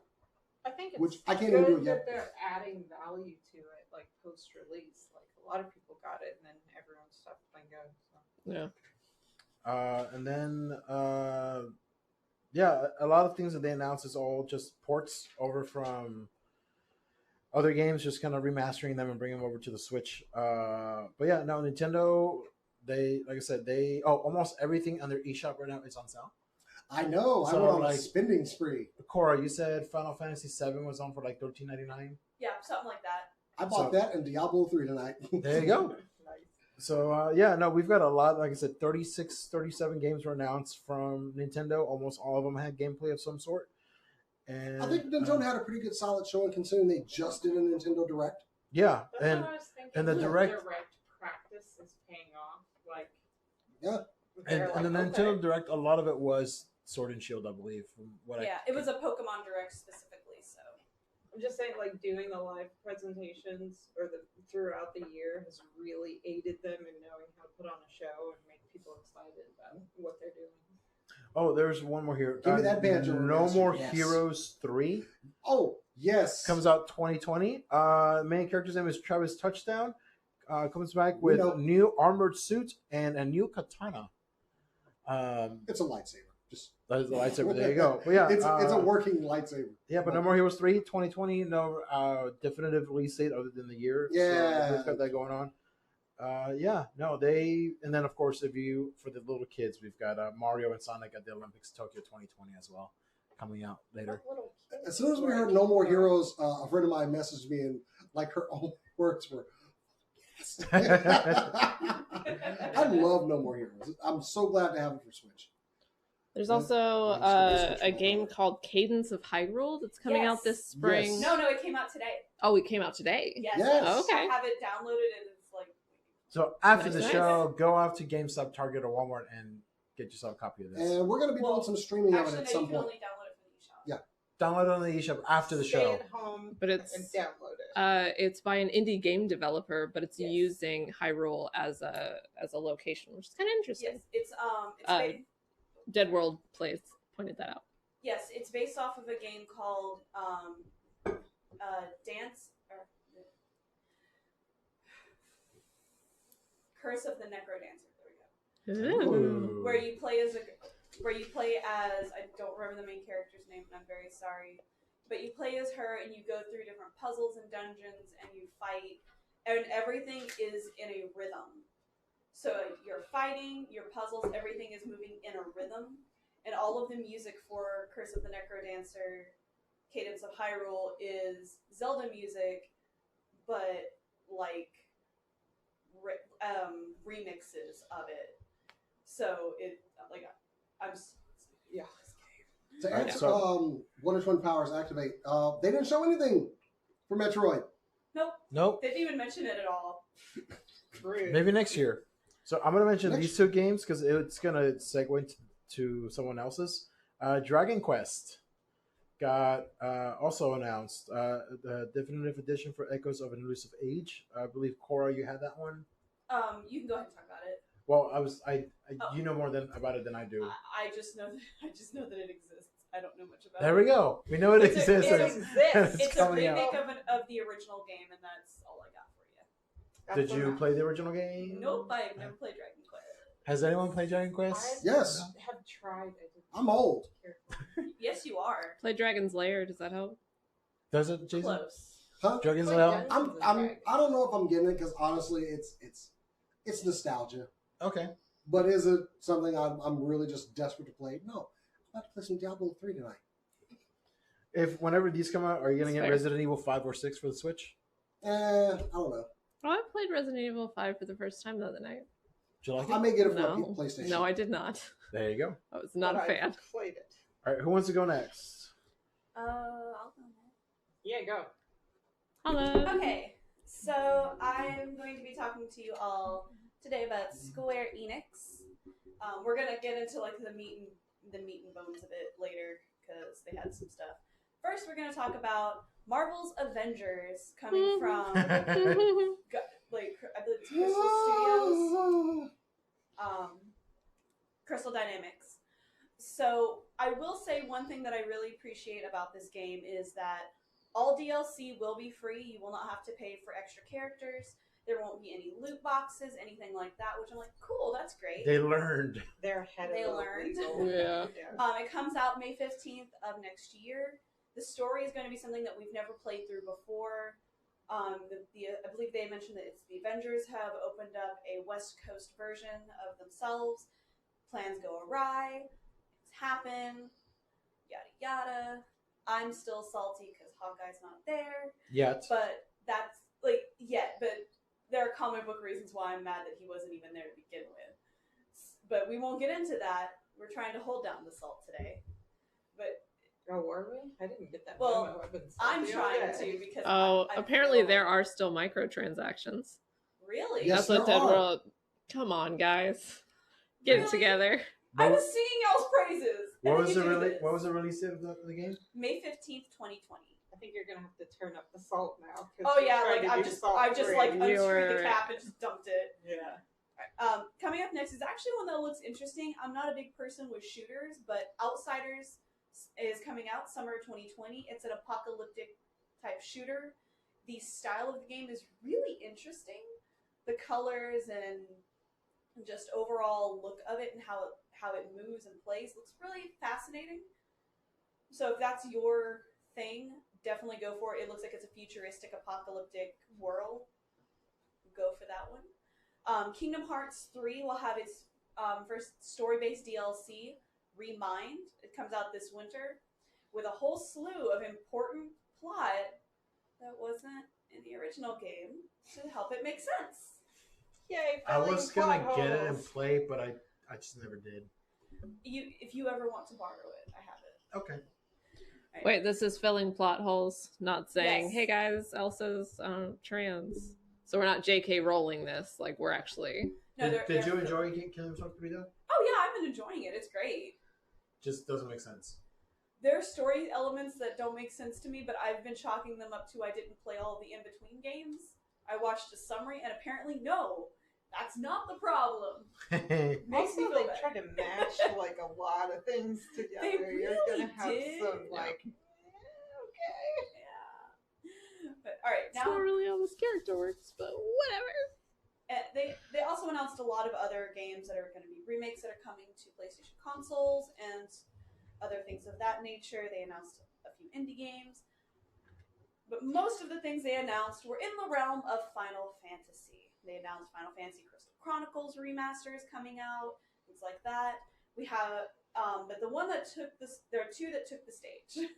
I think it's Which I can't even do it good yet. that they're adding value to it, like post-release. Like a lot of people got it, and then everyone stopped playing Go. So. Yeah. And then, a lot of things that they announced is all just ports over from other games, just kind of remastering them and bringing them over to the Switch. But yeah, no, Nintendo, like I said, almost everything on their eShop right now is on sale. I know. So, I went on like- a spending spree. Cora, you said Final Fantasy VII was on for like $13.99. Yeah, something like that. I bought that and Diablo 3 tonight. There you go. Nice. So, we've got a lot. Like I said, 36, 37 games were announced from Nintendo. Almost all of them had gameplay of some sort. And I think Nintendo had a pretty good solid showing considering they just did a Nintendo Direct. yeah, That's and what I was thinking. and the direct- practice is paying off. Like, Yeah. they're and the like, Nintendo okay. Direct, a lot of it was Sword and Shield, I believe. From what Yeah, it was a Pokemon Direct specifically, so. I'm just saying, like doing the live presentations or throughout the year has really aided them in knowing how to put on a show and make people excited about what they're doing. Oh, there's one more here. Give me that banjo No remaster, More yes. Heroes 3 Oh, yes. comes out 2020. Main character's name is Travis Touchdown. Comes back with know. new armored suit and a new katana. It's a lightsaber. Just That is the lightsaber. There you go. But yeah, it's a working lightsaber. Yeah, but No More Heroes 3, 2020, no definitive release date other than the year. Yeah. So we've got that going on. And then of course, for the little kids, we've got Mario and Sonic at the Olympics Tokyo 2020 as well, coming out later. What little kids As soon as we were heard No More Heroes, a friend of mine messaged me and like her own words were, yes. I love No More Heroes. I'm so glad to have it for Switch. There's also a game called Cadence of Hyrule that's coming out this spring. Yes. No, it came out today. Oh, it came out today. Yes. Yes. Oh, okay. I have it downloaded and it's like. So after the Nice. show, go out to GameStop, Target, or Walmart and get yourself a copy of this. And we're going to be doing some streaming of it Actually, at no, some you can point. only download it from the eShop. Yeah. Download it on the eShop after the Stay show. at home But it's and download it. it's by an indie game developer, but it's Yes. using Hyrule as a location, which is kind of interesting. Yes, it's Dead World Plays pointed that out. yes, it's based off of a game called Dance or Curse of the Necrodancer. There we go. Ooh. Where you play as I don't remember the main character's name, and I'm very sorry, but you play as her and you go through different puzzles and dungeons and you fight, and everything is in a rhythm. So you're fighting, your puzzles, everything is moving in a rhythm. And all of the music for Curse of the Necrodancer, Cadence of Hyrule is Zelda music, but like remixes of it. So Yeah. To answer So- Wonder Twin Powers Activate, they didn't show anything for Metroid. Nope. They didn't even mention it at all. Rude. Maybe next year. So I'm going to mention Next- these 2 games because it's going to segue to someone else's. Dragon Quest got also announced. The definitive edition for Echoes of an Elusive Age. I believe, Cora, you had that one? You can go ahead and talk about it. Well, you know more about it than I do. I just know that it exists. I don't know much about There it. we go. We know it It's a- exists. it and exists. It's a coming out. remake of the original game, and that's all I got for you. Did you play the original game? Nope, I've never played Dragon Quest. Has anyone played Dragon I Quest? Yes. have tried. I didn't I'm old. care for it. Yes, you are. Play Dragon's Lair. Does that help? Does it, Jason? Close. Huh? Dragon's Play Lair? Dungeons I'm, and I'm, Dragons. I don't know if I'm getting it because honestly, it's nostalgia. Okay. But is it something I'm really just desperate to play? No. I'm about to play some Diablo 3 tonight. If whenever these come out, are you gonna That's get fair. Resident Evil 5 or 6 for the Switch? I don't know. Oh, I played Resident Evil 5 for the first time the other night. Do you like I it? may get it for No. my PlayStation. No, I did not. There you go. I was not But a fan. I've played it. All right, who wants to go next? I'll go next. Yeah, go. Hello. Okay, so I'm going to be talking to you all today about Square Enix. We're gonna get into like the meat and bones of it later because they had some stuff. First, we're gonna talk about Marvel's Avengers coming from like I believe it's Crystal Studios, Crystal Dynamics. So I will say one thing that I really appreciate about this game is that all DLC will be free. You will not have to pay for extra characters. There won't be any loot boxes, anything like that, which I'm like, cool, that's great. They learned. They're ahead They of the learned. legal. Yeah. It comes out May 15th of next year. The story is going to be something that we've never played through before. I believe they mentioned that it's the Avengers have opened up a West Coast version of themselves. Plans go awry. Things happen. Yada yada. I'm still salty because Hawkeye's not there. Yet. But that's but there are comic book reasons why I'm mad that he wasn't even there to begin with. But we won't get into that. We're trying to hold down the salt today. But Oh, were we? I didn't get that Well, memo. I've been I'm salty all trying day. to because Oh, I apparently feel- there are still microtransactions. Really? Yes, That's what there Dead are. World. Come on, guys. Get it Really? together. I was singing y'all's praises. and What then was you the do really? this. What was the release date of the game? May 15th, 2020. I think you're gonna have to turn up the salt now. 'cause Oh you're yeah, trying like to I've do just salt-free. like unscrewed You're- the cap and just dumped it. Yeah. Coming up next is actually one that looks interesting. I'm not a big person with shooters, but Outsiders is coming out summer 2020. It's an apocalyptic type shooter. The style of the game is really interesting. The colors and just overall look of it and how it moves and plays looks really fascinating. So if that's your thing, definitely go for it. It looks like it's a futuristic apocalyptic world. Go for that one. Kingdom Hearts 3 will have its first story-based DLC, Remind. It comes out this winter with a whole slew of important plot that wasn't in the original game to help it make sense. Yay! I filling was gonna plot get it and holes. play, but I just never did. If you ever want to borrow it, I have it. Okay. Right. Wait, this is filling plot holes, not saying, Yes. hey guys, Elsa's trans. So we're not JK rolling this. Like, we're actually. No, Did you enjoy Killing Floor 3 though? Oh yeah, I've been enjoying it. It's great. Just doesn't make sense. There are story elements that don't make sense to me, but I've been chalking them up to I didn't play all the in-between games. I watched a summary, and apparently, no, that's not the problem. Makes me Also, feel they bad. try to mash like a lot of things together. They You're really gonna have did. some like, okay. Yeah. But all right, It's not now really how this character works, but whatever. they also announced a lot of other games that are going to be remakes that are coming to PlayStation consoles and other things of that nature. They announced a few indie games. But most of the things they announced were in the realm of Final Fantasy. They announced Final Fantasy Crystal Chronicles remasters coming out, things like that. We have, but the one that took this, there are two that took the stage.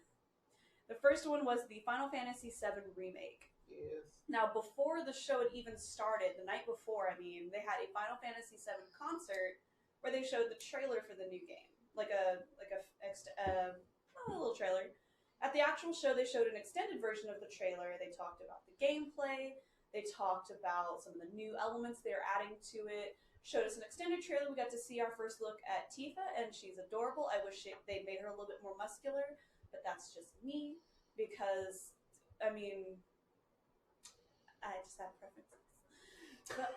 The first one was the Final Fantasy VII Remake. Yes. Now, before the show had even started, the night before, they had a Final Fantasy VII concert where they showed the trailer for the new game, like a little trailer. At the actual show, they showed an extended version of the trailer. They talked about the gameplay. They talked about some of the new elements they're adding to it. Showed us an extended trailer. We got to see our first look at Tifa, and she's adorable. I wish they made her a little bit more muscular, but that's just me because, I just have preferences. But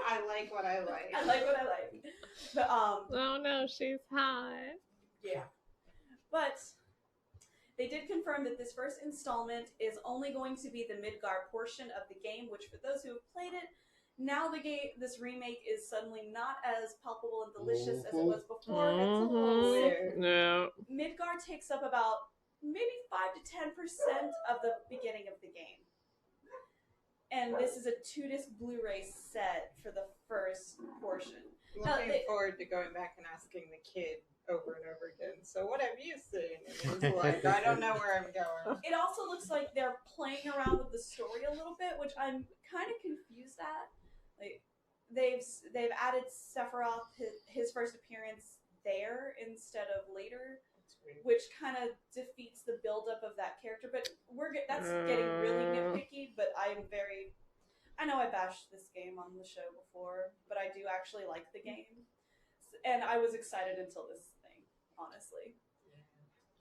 I like what I like. I like what I like. But Oh no, she's hot. yeah. But they did confirm that this first installment is only going to be the Midgar portion of the game, which for those who have played it, Now this remake is suddenly not as palpable and delicious as it was before. It's a little Mhm. weird. No. Midgar takes up about maybe 5 to 10% of the beginning of the game. And this is a 2-disc Blu-ray set for the first portion. Looking forward to going back and asking the kid over and over again, so what have you seen? And he's like, I don't know where I'm going. It also looks like they're playing around with the story a little bit, which I'm kind of confused at. Like, they've added Sephiroth, his first appearance there instead of later, which kind of defeats the buildup of that character. But that's getting really nitpicky. But I know I bashed this game on the show before, but I do actually like the game, and I was excited until this thing, honestly.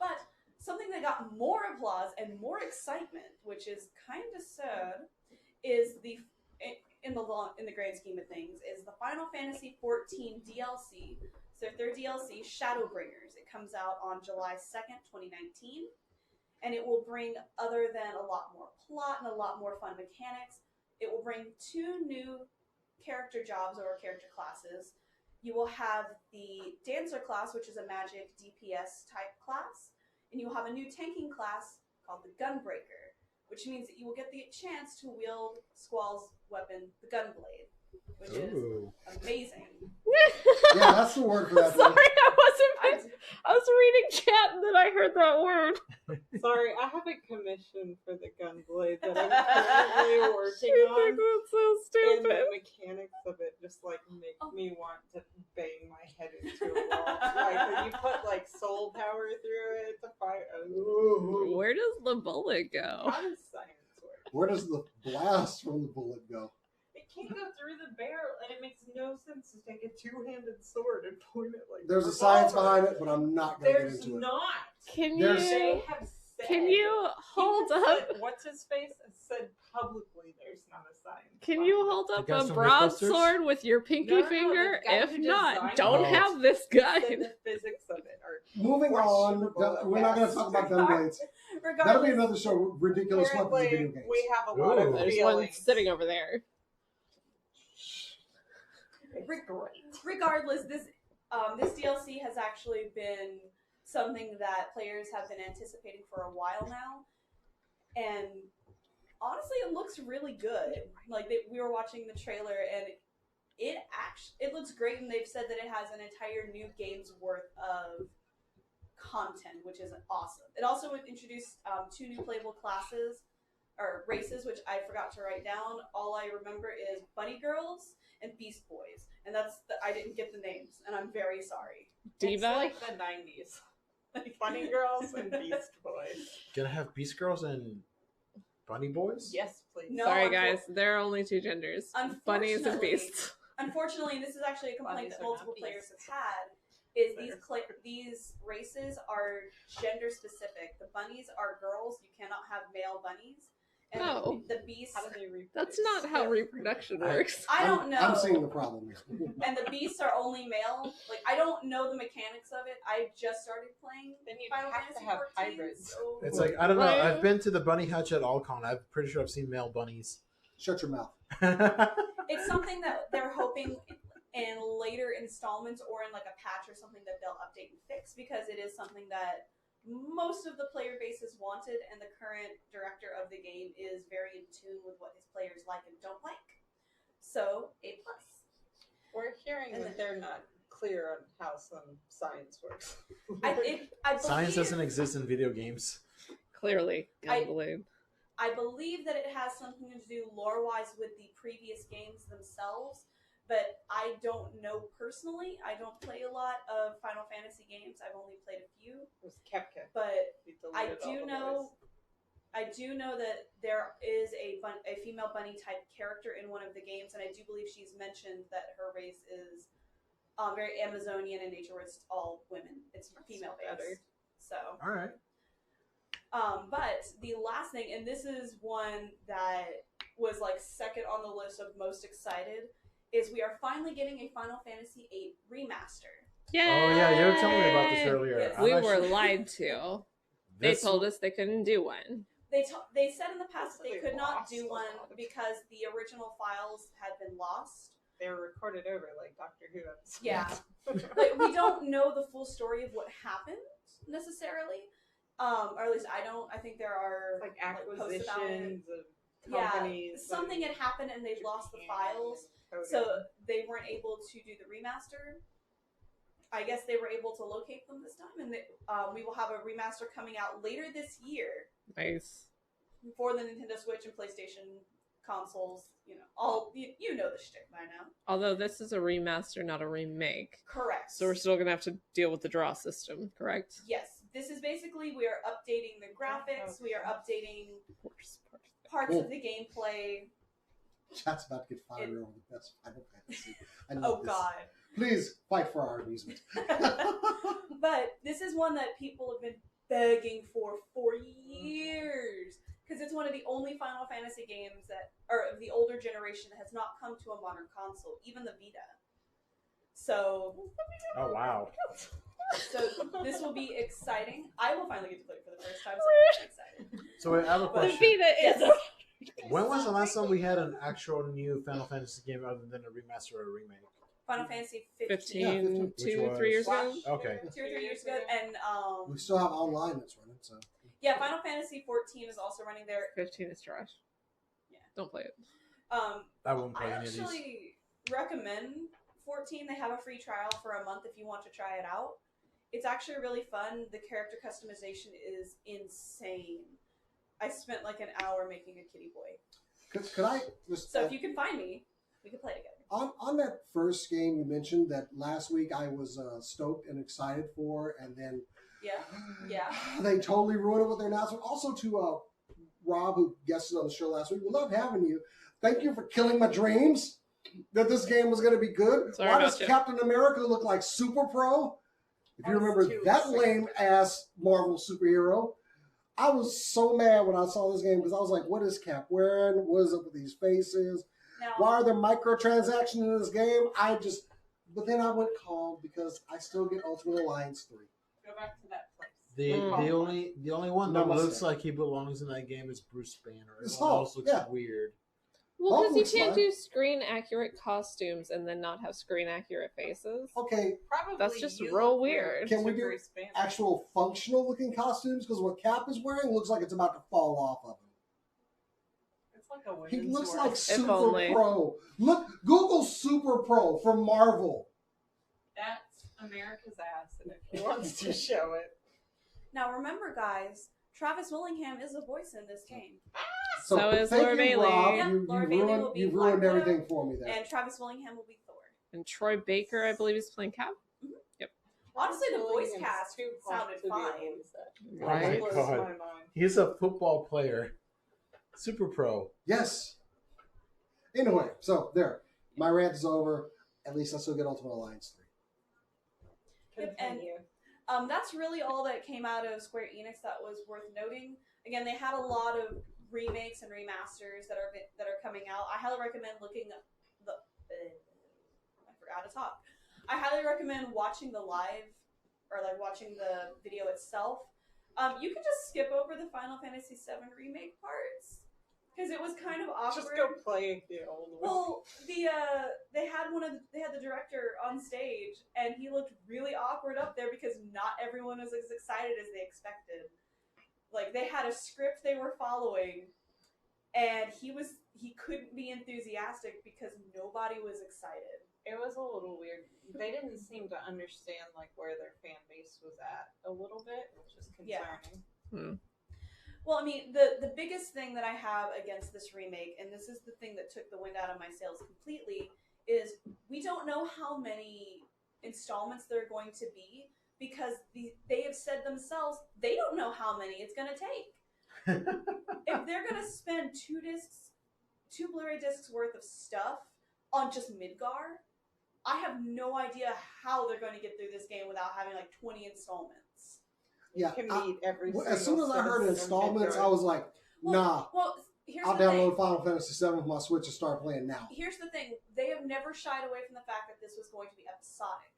But something that got more applause and more excitement, which is kind of sad, is in the grand scheme of things, is the Final Fantasy XIV DLC. So their DLC, Shadowbringers. It comes out on July 2nd, 2019, and it will bring, other than a lot more plot and a lot more fun mechanics, it will bring 2 new character jobs or character classes. You will have the Dancer class, which is a magic DPS type class, and you will have a new tanking class called the Gunbreaker, which means that you will get the chance to wield Squall's weapon, the Gunblade, which is amazing. Yeah, that's the word for that. Sorry, I was reading chat and then I heard that word. Sorry, I have a commission for the Gunblade that I'm currently working on. That's so And stupid. the mechanics of it just like make me want to bang my head into a wall. Like when you put like soul power through it to fire. Where does the bullet go? How does science work? Where does the blast from the bullet go? It can't go through the barrel, and it makes no sense to take a 2-handed sword and point it like. There's a science behind it, but I'm not going to get There's into it. not. Can There's- you hold up? What's his face said publicly there's not a science. Can behind you it. hold up guys a from broadsword with your pinky No, finger? the guy If who not, designed don't it have this guy. Said the physics of it are Moving on, questionable we're not going to at talk about best. Gunblades. That'll be Regardless, another show, ridiculous weapons in video Apparently, games. we have a lot Ooh. of There's one feelings. sitting over there. regardless, this DLC has actually been something that players have been anticipating for a while now, and honestly, it looks really good. Like we were watching the trailer, and it looks great, and they've said that it has an entire new game's worth of content, which is awesome. It also introduced 2 new playable classes or races, which I forgot to write down. All I remember is Bunny Girls and Beast Boys, and I didn't get the names, and I'm very sorry. Diva? It's like the 90s. Like Bunny Girls and Beast Boys. Gonna have Beast Girls and Bunny Boys? Yes, please. No, Sorry, guys. There are only 2 genders. Bunnies and Unfortunately- beasts. Unfortunately, and this is actually a complaint Bunnies that are multiple not players beasts. have had, is They're- these races are gender specific. The bunnies are girls. You cannot have male bunnies. And Oh. the beasts, How do they reproduce? That's not how reproduction works. I don't know. I'm seeing the problem here. And the beasts are only male. Like, I don't know the mechanics of it. I just started playing Then you'd Final have Fantasy to have 14, hybrids. so- It's like, I don't know. Right. I've been to the bunny hutch at Alcon. I'm pretty sure I've seen male bunnies. Shut your mouth. It's something that they're hoping in later installments or in like a patch or something that they'll update and fix, because it is something that most of the player base has wanted, and the current director of the game is very in tune with what his players like and don't like. So, A+. We're hearing And that they're not clear on how some science works. I believe, Science doesn't exist in video games. Clearly. I- Gunblade. I believe that it has something to do lore-wise with the previous games themselves, but I don't know personally. I don't play a lot of Final Fantasy games. I've only played a few, It was Kepka. but He I deleted all do the know. boys. I do know that there is a female bunny type character in one of the games, and I do believe she's mentioned that her race is very Amazonian in nature, where it's all women. It's female better. based. So, All right. but the last thing, and this is one that was like second on the list of most excited, is we are finally getting a Final Fantasy VIII remaster. Yay! Oh, yeah. You were telling me about this earlier. Yes. I'm We actually- were lied to. They this- told us they couldn't do one. They said in the past that they They could not lost do a one lot of- because the original files had been lost. They were recorded over like Doctor Who episodes. Yeah. But we don't know the full story of what happened necessarily. Or at least I don't. I think there are Like posts about it. acquisitions of companies. Yeah, something had happened and they lost the files, so they weren't able to do the remaster. I guess they were able to locate them this time, and we will have a remaster coming out later this year Nice. for the Nintendo Switch and PlayStation consoles. You know, you know the shtick by now. Although this is a remaster, not a remake. Correct. So we're still going to have to deal with the draw system, correct? Yes, this is basically we are updating the graphics. We are updating parts Cool. of the gameplay. Chat's about to get fired over the best Final Fantasy. I know Oh this. God. Please fight for our amusement. But this is one that people have been begging for years because it's one of the only Final Fantasy games that, or of the older generation, that has not come to a modern console, even the Vita. So, Oh wow. so this will be exciting. I will finally get to play it for the first time, so I'm excited. So wait, I have a The question. Vita is Yes. When was the last time we had an actual new Final Fantasy game other than a remaster or a remake? Final Fantasy 15, Yeah, 15. Which 2-3 years ago. Okay. 2 or 3 years ago, and We still have online that's running, so. yeah, Final Fantasy 14 is also running there. 15 is trash. Yeah. Don't play it. I won't play I any of these. actually recommend 14. They have a free trial for a month if you want to try it out. It's actually really fun. The character customization is insane. I spent like an hour making a kitty boy. Could I just, So if you can find me, we can play together. on that first game you mentioned that last week I was stoked and excited for, and then Yeah. they totally ruined it with their announcement. Also to Rob, who guested on the show last week, we love having you. Thank you for killing my dreams that this game was going to be good. Sorry Why about does you. Captain America look like Super Pro? If you I was remember too that excited. lame ass Marvel superhero, I was so mad when I saw this game because I was like, what is Cap wearing? What is up with these faces? Now, Why are there microtransactions in this game? But then I went calm because I still get Ultimate Alliance 3. Go back to that place. The only one that Namaste. looks like he belongs in that game is Bruce Banner. It's Everyone Hulk, else looks yeah. weird. Well, Hulk because you looks can't fine. do screen accurate costumes and then not have screen accurate faces. Okay, Probably That's just you real look weird. Can we to do Bruce Banner. actual functional looking costumes because what Cap is wearing looks like it's about to fall off of him. It's like a He women's looks world. like Super only. Pro. Look, Google Super Pro from Marvel. That's America's ass, and if he wants to show it, now remember, guys, Travis Willingham is a voice in this game, So is thank Laura you, Bailey. Rob. Yep, You Laura Bailey will be you've Black ruined Widow, everything for me there. and Travis Willingham will be Thor. And Troy Baker, I believe, is playing Cap. Honestly, the voice Williams cast too hot sounded to be a fine. voice actor. Oh my Right? Blows God. my mind. He's a football player. Super Pro. Yes. Anyway, so there. My rant is over. At least I still get Ultimate Alliance 3. Yep, and- Continue. That's really all that came out of Square Enix that was worth noting. Again, they had a lot of remakes and remasters that are coming out. I highly recommend looking up I forgot to talk. I highly recommend watching the live or like watching the video itself. You can just skip over the Final Fantasy VII remake parts because it was kind of awkward. Just go play the old one. Well, they had the director on stage, and he looked really awkward up there because not everyone was as excited as they expected. Like they had a script they were following, and he couldn't be enthusiastic because nobody was excited. It was a little weird. They didn't seem to understand like where their fan base was at a little bit, which is concerning. Yeah. Well, I mean, the biggest thing that I have against this remake, and this is the thing that took the wind out of my sails completely, is we don't know how many installments there are going to be because they have said themselves they don't know how many it's going to take. If they're going to spend two Blu-ray discs worth of stuff on just Midgar, I have no idea how they're going to get through this game without having like 20 installments. Yeah, You can meet every as soon as I heard installments, I was like, nah. Well, here's I'll the download thing. Final Fantasy VII with my Switch and start playing now. Here's the thing. They have never shied away from the fact that this was going to be episodic.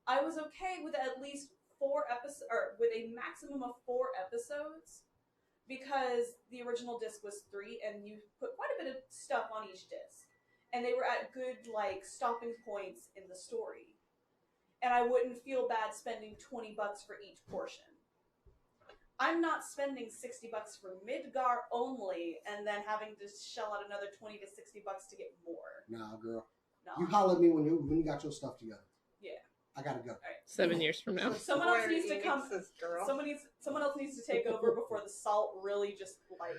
I was okay with at least 4 episodes, or with a maximum of 4 episodes, because the original disc was 3, and you put quite a bit of stuff on each disc, and they were at good like stopping points in the story, and I wouldn't feel bad spending $20 for each portion. I'm not spending $60 for Midgar only, and then having to shell out another $20 to $60 to get more. Nah, girl. No. You holler at me when you got your stuff together. Yeah. I gotta go. All right. 7 years from now. Someone else needs to Square come. Enix this girl. Someone else needs to take over before the salt really just like.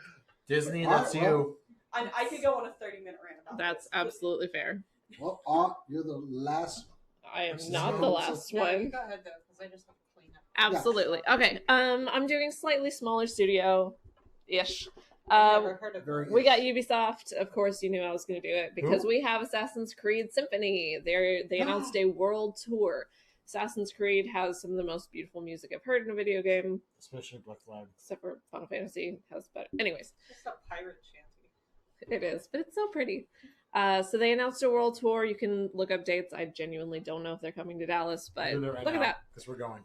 Disney, All right, that's well, you. I could go on a 30-minute rant about That's this. absolutely fair. Well, you're the last. I am Versus not no, the so- last No, you one. go ahead though, because I just have to clean up. Absolutely. Okay. I'm doing slightly smaller studio-ish. I've never heard of very- her. We got Ubisoft. Of course, you knew I was going to do it because we have Assassin's Creed Symphony. They announced a world tour. Assassin's Creed has some of the most beautiful music I've heard in a video game, Especially Black Flag. except for Final Fantasy has better. Anyways, It's just a pirate shanty. it is, but it's so pretty. So they announced a world tour. You can look up dates. I genuinely don't know if they're coming to Dallas, but Doing it right look now, at that. because we're going.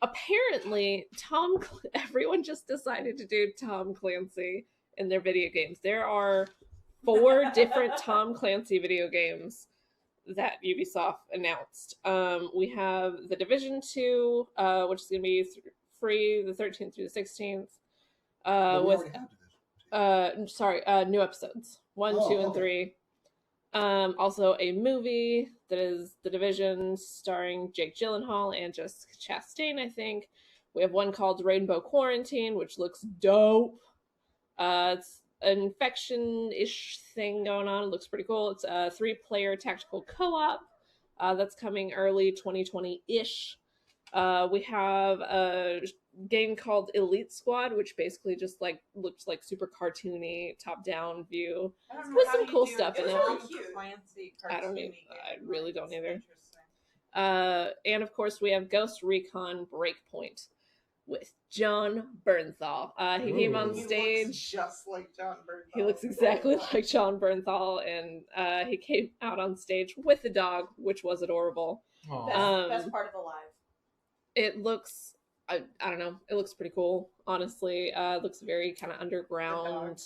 Apparently everyone just decided to do Tom Clancy in their video games. There are 4 different Tom Clancy video games that Ubisoft announced. We have The Division 2, which is going to be free the 13th through the 16th. Well, we With already have division. new episodes 1, Oh, 2, and okay. 3. Also a movie that is The Division, starring Jake Gyllenhaal and Jessica Chastain, I think. We have one called Rainbow Quarantine, which looks dope. It's an infection-ish thing going on. It looks pretty cool. It's a 3-player tactical co-op that's coming early 2020-ish. We have a game called Elite Squad, which basically just like looks like super cartoony top-down view. I don't know With how some you cool do stuff a in it. Tom Cute. Clancy I don't cartoony even- game. I really don't It's either. interesting. And of course, we have Ghost Recon Breakpoint with John Bernthal. He came on Ooh. He stage. looks just like John Bernthal. He looks exactly like John Bernthal, and he came out on stage with the dog, which was adorable. Aw. Best part of the live. It looks, I don't know, it looks pretty cool, honestly. It looks very kind of underground.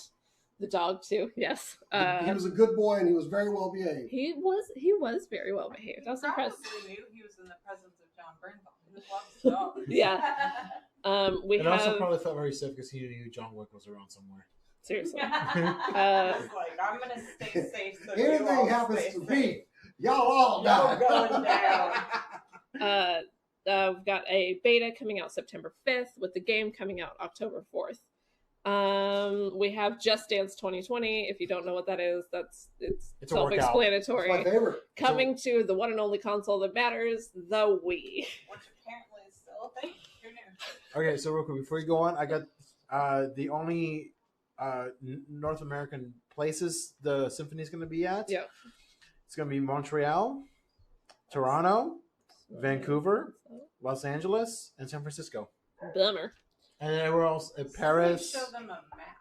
The dog too, yes. He was a good boy and he was very well behaved. He was very well behaved. I was impressed. Probably knew he was in the presence of John Bernthal. He just loves dogs. Yeah. We And have also probably felt very safe because he knew John Wick was around somewhere. seriously. It's like, I'm gonna stay safe. So you Anything all happens stay to safe. me, y'all all Y'all die. going down. We've got a beta coming out September 5th, with the game coming out October 4th. We have Just Dance 2020. If you don't know what that is, it's It's a workout. self-explanatory. It's my favorite. Coming to the one and only console that matters, the Wii. Which apparently is still a thing. Who knew? Okay, so real quick, before you go on, I got the only North American places the symphony's going to be at. Yeah. It's going to be Montreal, Toronto, Vancouver, Los Angeles, and San Francisco. Bummer. And then everywhere else, Paris, Somebody show them a map.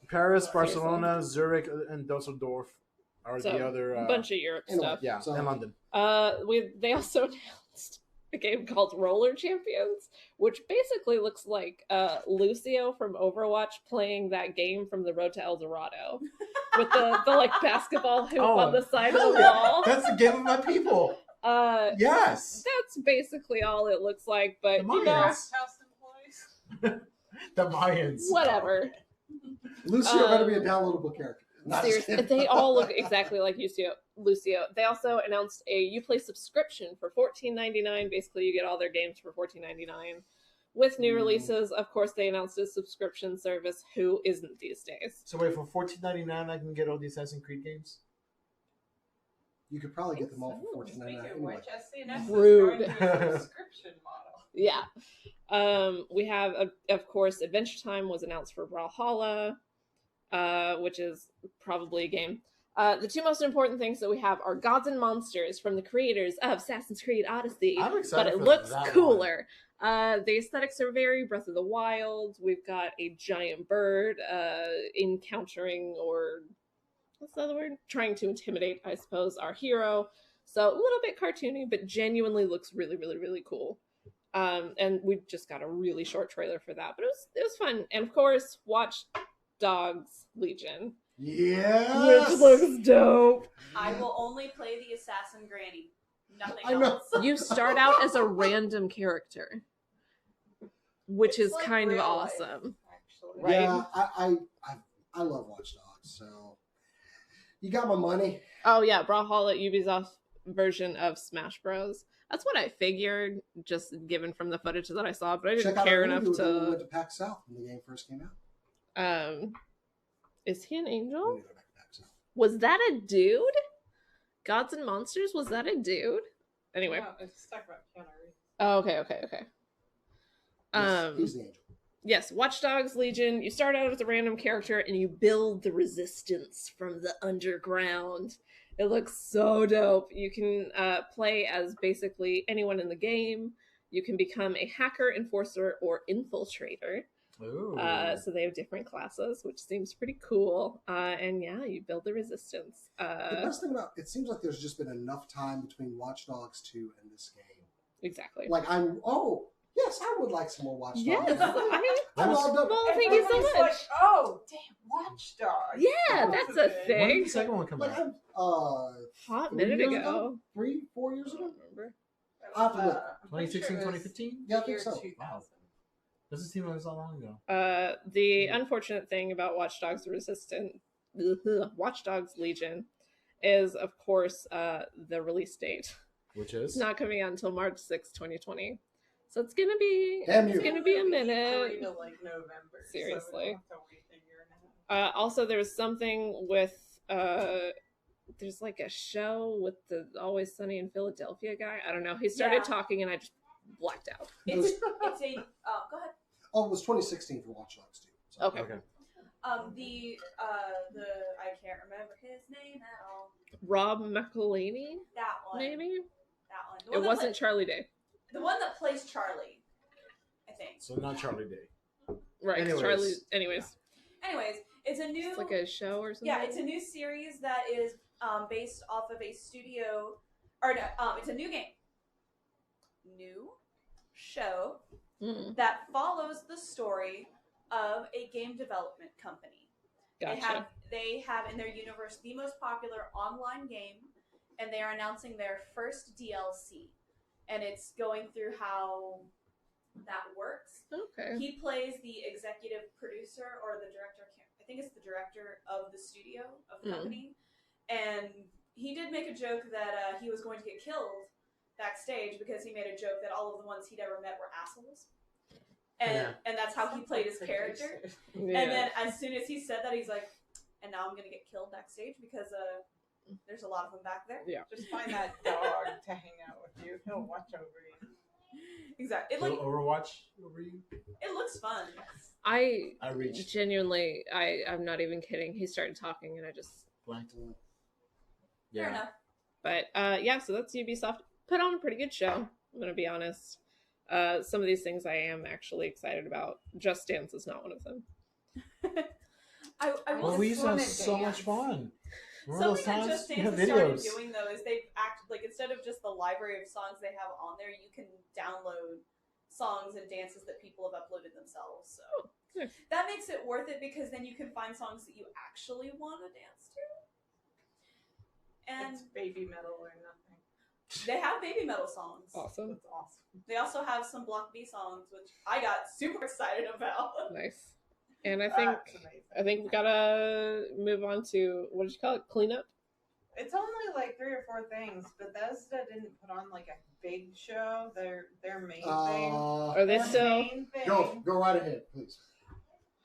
Paris, Seriously. Barcelona, Zurich, and Dusseldorf are So, the other. a bunch of Europe anyway. stuff. Yeah, So- and London. They also announced a game called Roller Champions, which basically looks like Lucio from Overwatch playing that game from the Road to El Dorado with the like basketball hoop on the side of hell the yeah. wall. That's the game of my people. Yes. That's basically all it looks like, but The you know, Mayans. House employees. The Mayans. whatever. Lucio better be a downloadable character. Not just Seriously, kidding. they all look exactly like Lucio. They also announced a Uplay subscription for $14.99. Basically, you get all their games for $14.99. With new releases, of course, they announced a subscription service. Who isn't these days? So wait, for $14.99, I can get all the Assassin's Creed games. You could probably get them all for Speaking $14.99 of anyway. which, SCNS Rude. is going to a subscription model. Yeah. We have, of course, Adventure Time was announced for Brawlhalla, which is probably a game. The two most important things that we have are Gods and Monsters from the creators of Assassin's Creed Odyssey, I'm but excited it for looks that one. cooler. The aesthetics are very Breath of the Wild. We've got a giant bird encountering, or what's the other word? Trying to intimidate, I suppose, our hero. So a little bit cartoony, but genuinely looks really, really, really cool. And we just got a really short trailer for that, but it was fun. And of course, Watch Dogs Legion, Yes. which looks dope. I will only play the assassin granny. Nothing I know. else. You start out as a random character, which It's is like kind of real life, awesome. actually. Right. Yeah, I love Watch Dogs, so you got my money. Oh yeah, Brawlhalla, Ubisoft version of Smash Bros. That's what I figured, just given from the footage that I saw, but I didn't Check out care our enough interview when we to. went to PAX South when the game first came out. Is he an We angel? need to go back to PAX South. Was that a dude? Gods and Monsters? Was that a dude? Anyway. No, it's talking about Keanu Reeves. Oh, okay. Yes, he's the angel. Yes, Watch Dogs Legion. You start out as a random character and you build the resistance from the underground. It looks so dope. You can play as basically anyone in the game. You can become a hacker, enforcer, or infiltrator. Ooh. So they have different classes, which seems pretty cool. And yeah, you build the resistance. The best thing about it seems like there's just been enough time between Watch Dogs 2 and this game. Exactly. Like yes, I would like some more Watch Dogs. Yes, I mean, I'm all done. well, thank you so Everybody's much. Like, oh, damn, Watchdog. Yeah, that's a When thing. did the second one come Like out? Hot 3 minute years ago. 4 years I ago. don't remember. I'll have to look. 2016, 2015? Yeah, I think so. 2000. Doesn't seem like it was that long ago. The unfortunate thing about Watch Dogs Watch Dogs Legion is, of course, the release date. Which It's is? not coming out until March 6th, 2020. So it's gonna be Damn it's you. gonna be a 3 minute. to like November. Seriously. So we don't have to wait a year and a half. Also, there's something with there's like a show with the Always Sunny in Philadelphia guy. I don't know. He started Yeah. talking and I just blacked out. It's a go ahead. Oh, it was 2016 for Watch Dogs 2. So. Okay. Okay. The I can't remember his name at all. Rob McElhaney, That one. maybe? That one. The It one that wasn't Charlie Day. the one that plays Charlie, I think. So not Charlie Day. Right. Anyways. Charlie. Anyways, Anyways, it's a new it's like a show or something. yeah, it's a new series that is based off of a studio, or no, it's a new game, new show Mm, that follows the story of a game development company. gotcha. They have in their universe the most popular online game, and they are announcing their first DLC, and it's going through how that works. Okay. He plays the executive producer or the director. I think it's the director of the studio of the company, and he did make a joke that he was going to get killed backstage because he made a joke that all of the ones he'd ever met were assholes, and that's how he played his character. Yeah. And then as soon as he said that, he's like, "And now I'm gonna get killed backstage because there's a lot of them back there." Yeah. Just find that dog to hang out with you. He'll watch over you. Exactly. It Little Overwatch over you? it looks fun. I reached. genuinely, I'm not even kidding. He started talking and I just Blanked. Fair Yeah. enough. But yeah, so that's Ubisoft. Put on a pretty good show, I'm gonna be honest. Some of these things I am actually excited about. Just Dance is not one of them. I Well, will we used to have Wanna so much dance. fun. Remember those something that times? Just We Dance have has started videos. doing though is they've like instead of just the library of songs they have on there, you can download songs and dances that people have uploaded themselves. So nice. that makes it worth it because then you can find songs that you actually want to dance to. And It's baby metal or nothing. they have baby metal songs. Awesome. That's awesome. They also have some Block B songs, which I got super excited about. Nice. And I think That's amazing. we gotta move on to what did you call it? Cleanup? It's only like 3 or 4 things. Bethesda didn't put on like a big show. Their main thing. Are they their still main thing Go right ahead, please.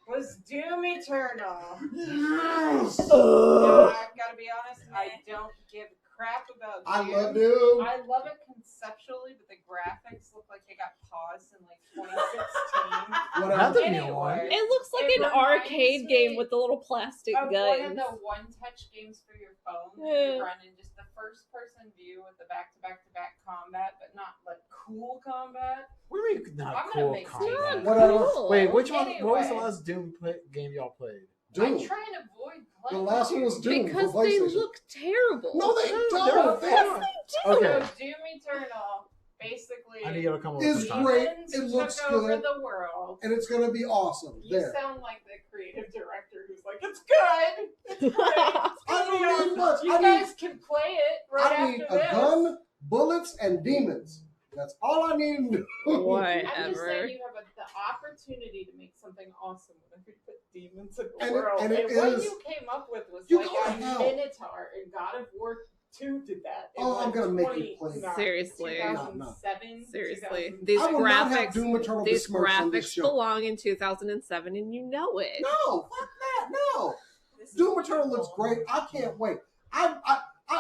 was Doom Eternal. Yes! I've got to be honest, I don't give a crap about I Doom. love Doom. I love it conceptually, but the graphics look like they got paused in like 2016. Whatever. Not the new Anyway. one. It looks like It an reminds arcade me game with the little plastic Of one of guns. the one-touch games for your phone that Yeah. you run in just the first-person view with the back-to-back-to-back combat, but not like cool combat. What do you mean not I'm gonna cool make combat? Not Whatever. cool. Wait, which one? What was the Anyway. last Doom game y'all played? Doom. I try and avoid The playing last one was Doom Because for they PlayStation. look terrible. No, they No, don't. they're They- fun. They do. Okay. So Doom Eternal basically I need you to come over It's sometime. great. demons It looks took over good. the world. And it's going to be awesome. You There. sound like the creative director who's like, it's good. It's great. It's I gonna be don't need awesome. much. You I guys need, can play it right I need after a this. gun, bullets, and demons. That's all I need to do. I'm just Whatever. saying you have the opportunity to make something awesome when you put demons in the And world. it what is- you came up with was You like go to a hell. Minotaur, and God of War 2 did that. in, Oh, I'm like, gonna make you 20 play. no, Seriously. 2007. Seriously. 2000. These I will not have graphics, Doom Eternal these besmirched on this graphics show. belong in 2007, and you know it. No, fuck that. No. This is Doom Eternal looks beautiful. great. I can't wait. I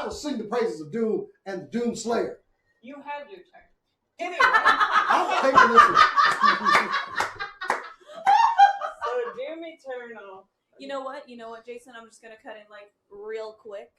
will sing the praises of Doom and the Doom Slayer. You had your turn. Anyway. I'm taking this one. So Doom Eternal. You know what, Jason? I'm just gonna cut in like real quick.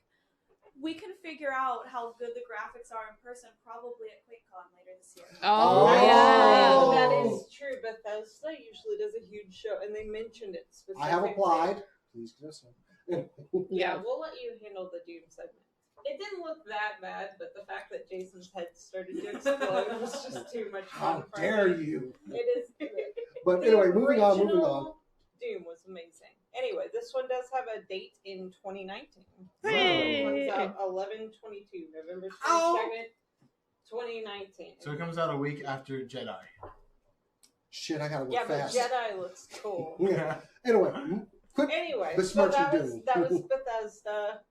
We can figure out how good the graphics are in person probably at QuakeCon later this year. Oh, Oh. yeah. That is true. Bethesda usually does a huge show, and they mentioned it specifically. I have applied. Please do this one. Yeah, we'll let you handle the Doom segment. It didn't look that bad, but the fact that Jason's head started to explode was just too much fun How for dare me. you? It is good. But The anyway, moving on. original Doom was amazing. Anyway, this one does have a date in 2019. Hey. So it comes out 11/22, November 22nd, Ow. 2019. So it comes out a week after Jedi. Shit, I gotta Yeah, work but fast. Jedi looks cool. Yeah. Anyway, quick. Anyway, so Besmirching that was Doom. Bethesda.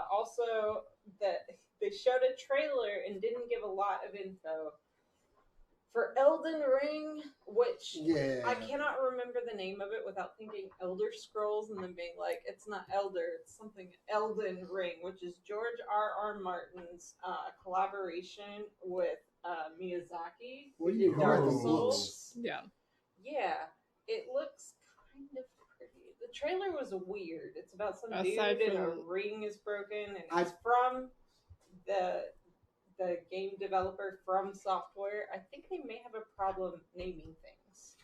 Also, they showed a trailer and didn't give a lot of info for Elden Ring, which Yeah. I cannot remember the name of it without thinking Elder Scrolls and then being like, it's not Elder, it's something Elden Ring, which is George R.R. Martin's collaboration with Miyazaki. What do who you did got Dark in the Souls. Yeah. Yeah, it looks kind of pretty. The trailer was weird. It's about some Aside dude and a from- ring is broken, and it's from the game developer From Software. I think they may have a problem naming things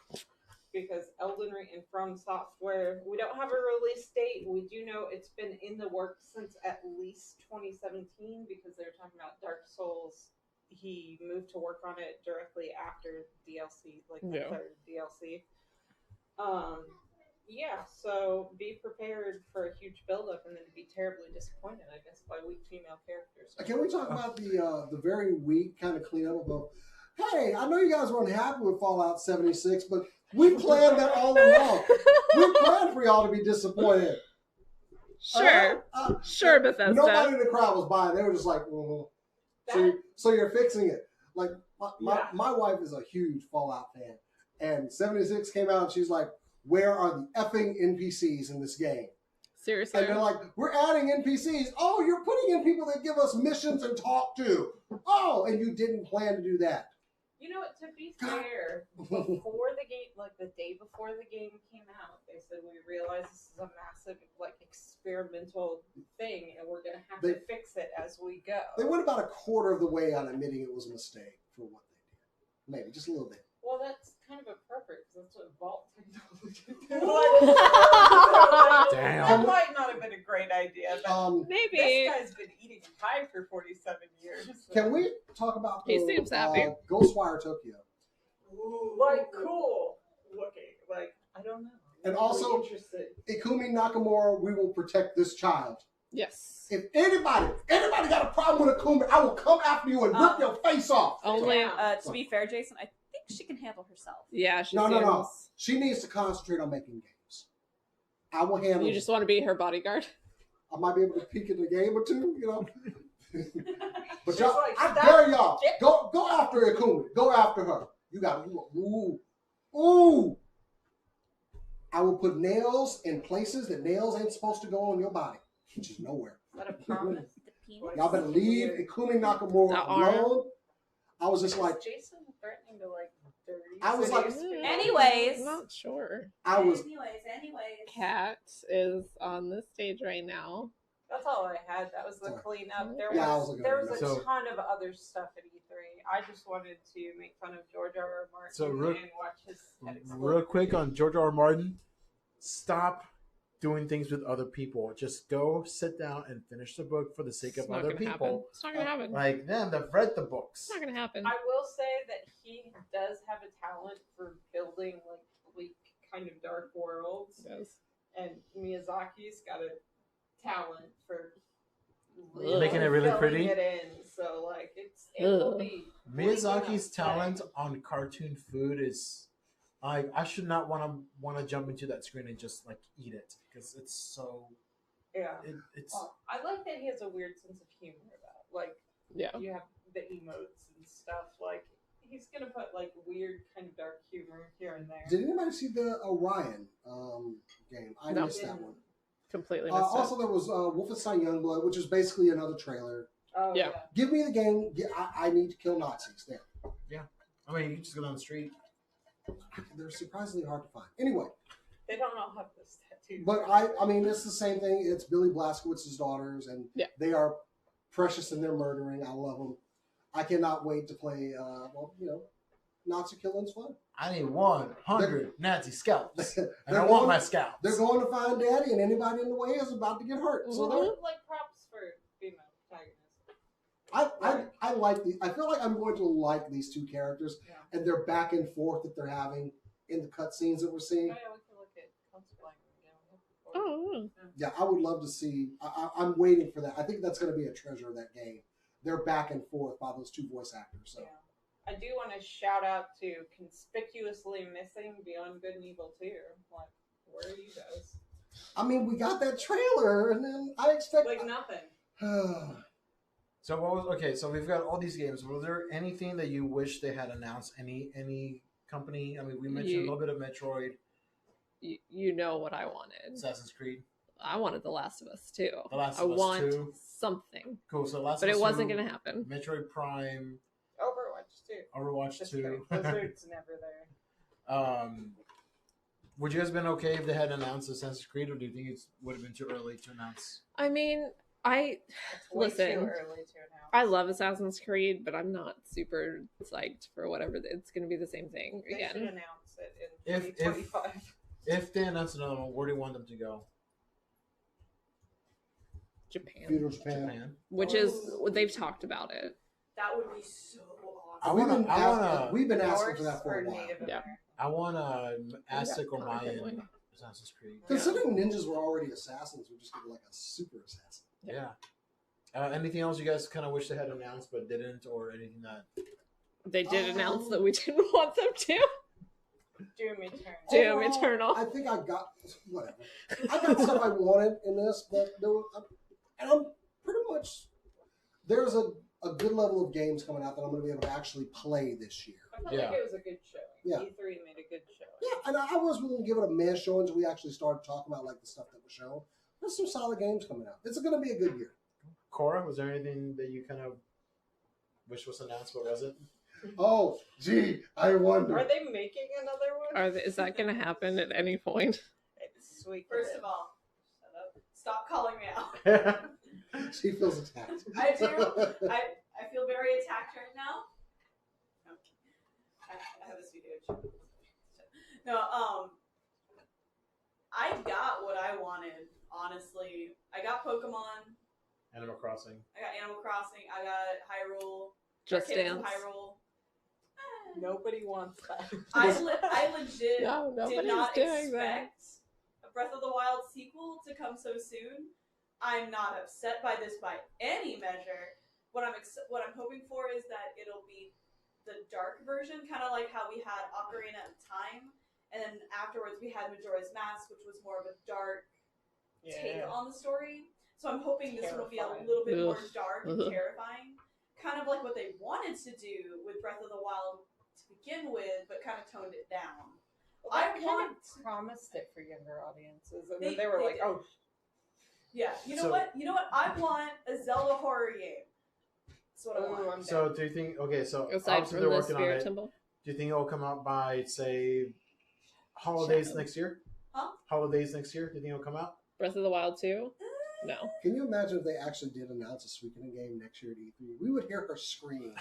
because Elden Ring and From Software. We don't have a release date. We do know it's been in the works since at least 2017 because they're talking about Dark Souls. He moved to work on it directly after DLC, like the Yeah. third DLC. Yeah, so be prepared for a huge buildup and then be terribly disappointed, I guess, by weak female characters. Can we talk about the very weak kind of cleanup of, hey, I know you guys weren't happy with Fallout 76, but we planned that all along. We planned for y'all to be disappointed. Sure. Sure, Bethesda. Nobody in the crowd was buying. They were just like, so you're fixing it. Like, my wife is a huge Fallout fan. And 76 came out and she's like, where are the effing NPCs in this game? Seriously. And they're like, we're adding NPCs. Oh, you're putting in people that give us missions and talk to. Oh, and you didn't plan to do that. You know what, to be fair, before the game, like the day before the game came out, they said, we realize this is a massive, like, experimental thing, and we're going to have to fix it as we go. They went about a quarter of the way on admitting it was a mistake for what they did. Maybe, just a little bit. Well, that's kind of appropriate, because that's what Vault technology did. Damn. That might not have been a great idea, but Maybe. this guy's been eating pie for 47 years. So. Can we talk about He seems happy. Ghostwire Tokyo? Like, cool looking. Like, I don't know. And I'm also- really interested. Ikumi Nakamura, we will protect this child. Yes. If anybody got a problem with Ikumi, I will come after you and rip your face off. Only. To be fair, Jason, I think she can handle herself. Yeah, she No. seems- She needs to concentrate on making games. I will handle You it. just want to be her bodyguard. I might be able to peek in a game or two, you know. But She's y'all, like, I stop. dare y'all. Get- Go after Ikumi. Go after her. You got ooh. I will put nails in places that nails ain't supposed to go on your body, which is nowhere. Is that a promise? The penis. Y'all better leave Ikumi Nakamura The arm. alone. I was just like, Is Jason threatening to, like, dirty I was like- cities? Anyways. I'm not sure. Anyways. Kat is on the stage right now. That's all I had. That was the Sorry. cleanup. There Yeah, I was was looking there at was it. a So- ton of other stuff at E3. I just wanted to make fun of George R.R. Martin So real- and watch his head explode. Real quick on George R. R. Martin, stop doing things with other people. Just go sit down and finish the book for the sake of other people. It's not gonna happen. Like them that read the books. It's not gonna happen. I will say that he does have a talent for building like bleak, kind of dark worlds, Yes. and Miyazaki's got a talent for Making it really filling pretty? It in, so like it will Ugh. be Miyazaki's bleak enough talent setting. on cartoon food is, I should not want to jump into that screen and just like eat it because it's so. Yeah, It's I like that he has a weird sense of humor about like Yeah. you have the emotes and stuff. Like he's gonna put like weird kind of dark humor here and there. Did anybody see the Orion game? I No. missed that one. Completely missed Also, it. there was Wolfenstein Youngblood, which is basically another trailer. Oh Yeah. Give me the game. I need to kill Nazis. There. I mean, you just go down the street. They're surprisingly hard to find. Anyway, They don't all have this tattoo. but I mean, it's the same thing. It's Billy Blazkowicz's daughters, and Yeah. they are precious in their murdering. I love them. I cannot wait to play. Nazi killing's fun. I need 100 Nazi scalps, They're and I want going- my scalps. They're going to find Daddy, and anybody in the way is about to get hurt. So Mhm. they're like props for female protagonists. I like the. I feel like I'm going to like these two characters Yeah. and their back and forth that they're having in the cutscenes that we're seeing. Oh, yeah, we can look at cosplaying again. Oh. Yeah, I would love to see. I'm waiting for that. I think that's going to be a treasure of that game. They're back and forth by those two voice actors. So Yeah. I do want to shout out to conspicuously missing Beyond Good and Evil 2. Like, where are you guys? I mean, we got that trailer, and then I expect. Like nothing. So what was okay? So we've got all these games. Was there anything that you wish they had announced? Any company? I mean, we mentioned a little bit of Metroid, You know what I wanted. Assassin's Creed, I wanted The Last of Us too. The Last I of Us want 2. something, Cool. So Last but of it Us wasn't 2, going to happen. Metroid Prime, Overwatch 2. Overwatch Just 2. kidding. Blizzard's never there. Would you guys been okay if they had announced Assassin's Creed, or do you think it would have been too early to announce? I mean, I It's way Listen, too early to announce. I love Assassin's Creed, but I'm not super psyched for whatever. It's going to be the same thing They should again. announce it in If- 2025. If they announce another one, where do you want them to go? Japan, Feudal Japan. Japan. which is they've talked about it. That would be so I awesome. wanna- We've been asking Norse for that for or a while. Native Yeah. American? I want Aztec or probably. Mayan Assassin's Creed. Considering ninjas were already assassins, we just get like a super assassin. Yeah. Anything else you guys kind of wish they had announced but didn't, or anything that? They did announce that we didn't want them to. Doom Eternal. Doom Overall, Eternal. I think I got whatever. I got stuff I wanted in this, but there were, and I'm pretty much there's a good level of games coming out that I'm going to be able to actually play this year. I felt Yeah. like it was a good showing. Yeah. E3 made a good showing. Yeah, and I was willing to give it a meh show until we actually started talking about like the stuff that was shown. There's some solid games coming out. It's going to be a good year. Cora, was there anything that you kind of wish was announced, but wasn't? Oh, gee, I wonder. Are they making another one? Is that going to happen at any point? It's sweet. First of all, shut up. Stop calling me out. She feels attacked. I do. I feel very attacked right now. I have this video. No, I got what I wanted. Honestly, I got Pokemon. Animal Crossing. I got Animal Crossing. I got Hyrule. Just Arcades Dance. of Hyrule. Nobody wants that. I legit No, did nobody's not doing that. expect a Breath of the Wild sequel to come so soon. I'm not upset by this by any measure. What I'm hoping for is that it'll be the dark version, kind of like how we had Ocarina of Time, and then afterwards we had Majora's Mask, which was more of a dark take on the story. So I'm hoping this one will be a Terrifying. little bit more Ugh. dark and Ugh. terrifying, kind of like what they wanted to do with Breath of the Wild to begin with, but kind of toned it down. Well, I I want- promised it for younger audiences, and They- then they were they like, did. "Oh, Yeah, you know So- what? You know what? I want a Zelda horror game. That's what I ooh, want. I'm So down." do you think? Okay, so Aside obviously from they're the working on Spirit it. Temple. Do you think it'll come out by say holidays Shadow. next year? Huh? Holidays next year? Do you think it'll come out? Breath of the Wild 2? No. Can you imagine if they actually did announce a Suikoden game next year at E3? We would hear her scream.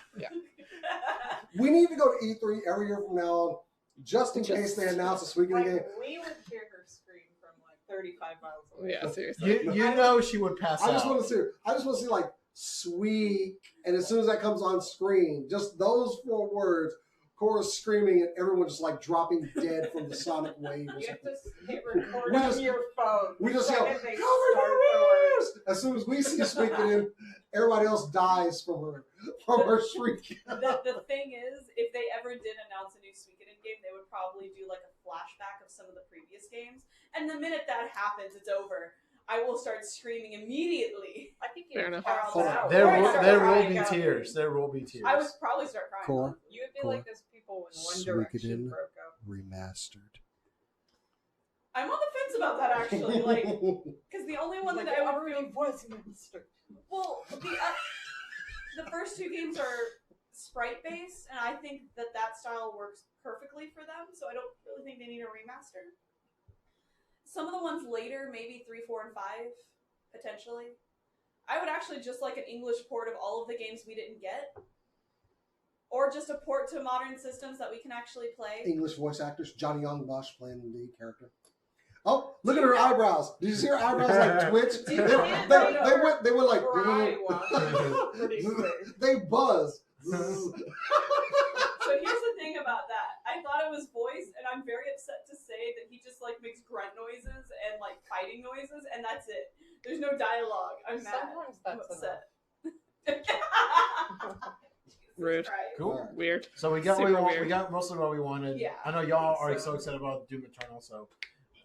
We need to go to E3 every year from now on, just in case they announce a Suikoden Like, game. we would hear her scream from like 35 miles away. Yeah, seriously. You know she would pass I just out. want to see. I just want to see like sweet, and as soon as that comes on screen, just those 4 words, Cora's screaming, and everyone just like dropping dead from the sonic wave. Or You have something. to hit record We on just- your phone. We just the yell, second they "Cover start your the word. ears!" As soon as we see squeaking in, everybody else dies from her shriek. The thing is, if they ever did announce a new Suikoden game, they would probably do like a flashback of some of the previous games. And the minute that happens, it's over. I will start screaming immediately. I think Fair you enough. pass Hold on. out. There Or I will start there crying will be out. tears. There will be tears. I would probably start crying. Core. You would be Cool. like those people when One Direction broke up. Remastered. I'm on the fence about that actually, like, because the only one Like, that it I would already feel was mastered. well, the first 2 games are sprite based, and I think that style works perfectly for them. So I don't really think they need a remaster. Some of the ones later, maybe 3, 4, and 5, potentially. I would actually just like an English port of all of the games we didn't get, or just a port to modern systems that we can actually play. English voice actors, Johnny Young Bosch playing the lead character. Oh, look at her eyebrows. Did you see her eyebrows like twitch? Do you They can't they know. went like Cry watching. Pretty quick. they buzz. So here's the thing about that. I thought it was voice, and I'm very upset to say that he just like makes grunt noises and like fighting noises, and that's it. There's no dialogue. I'm mad. Sometimes I'm that's upset. Rude. Christ. Cool. Weird. So we got what Super we want. weird. We got mostly what we wanted. Yeah, I know y'all I are think so so. excited about Doom Eternal, so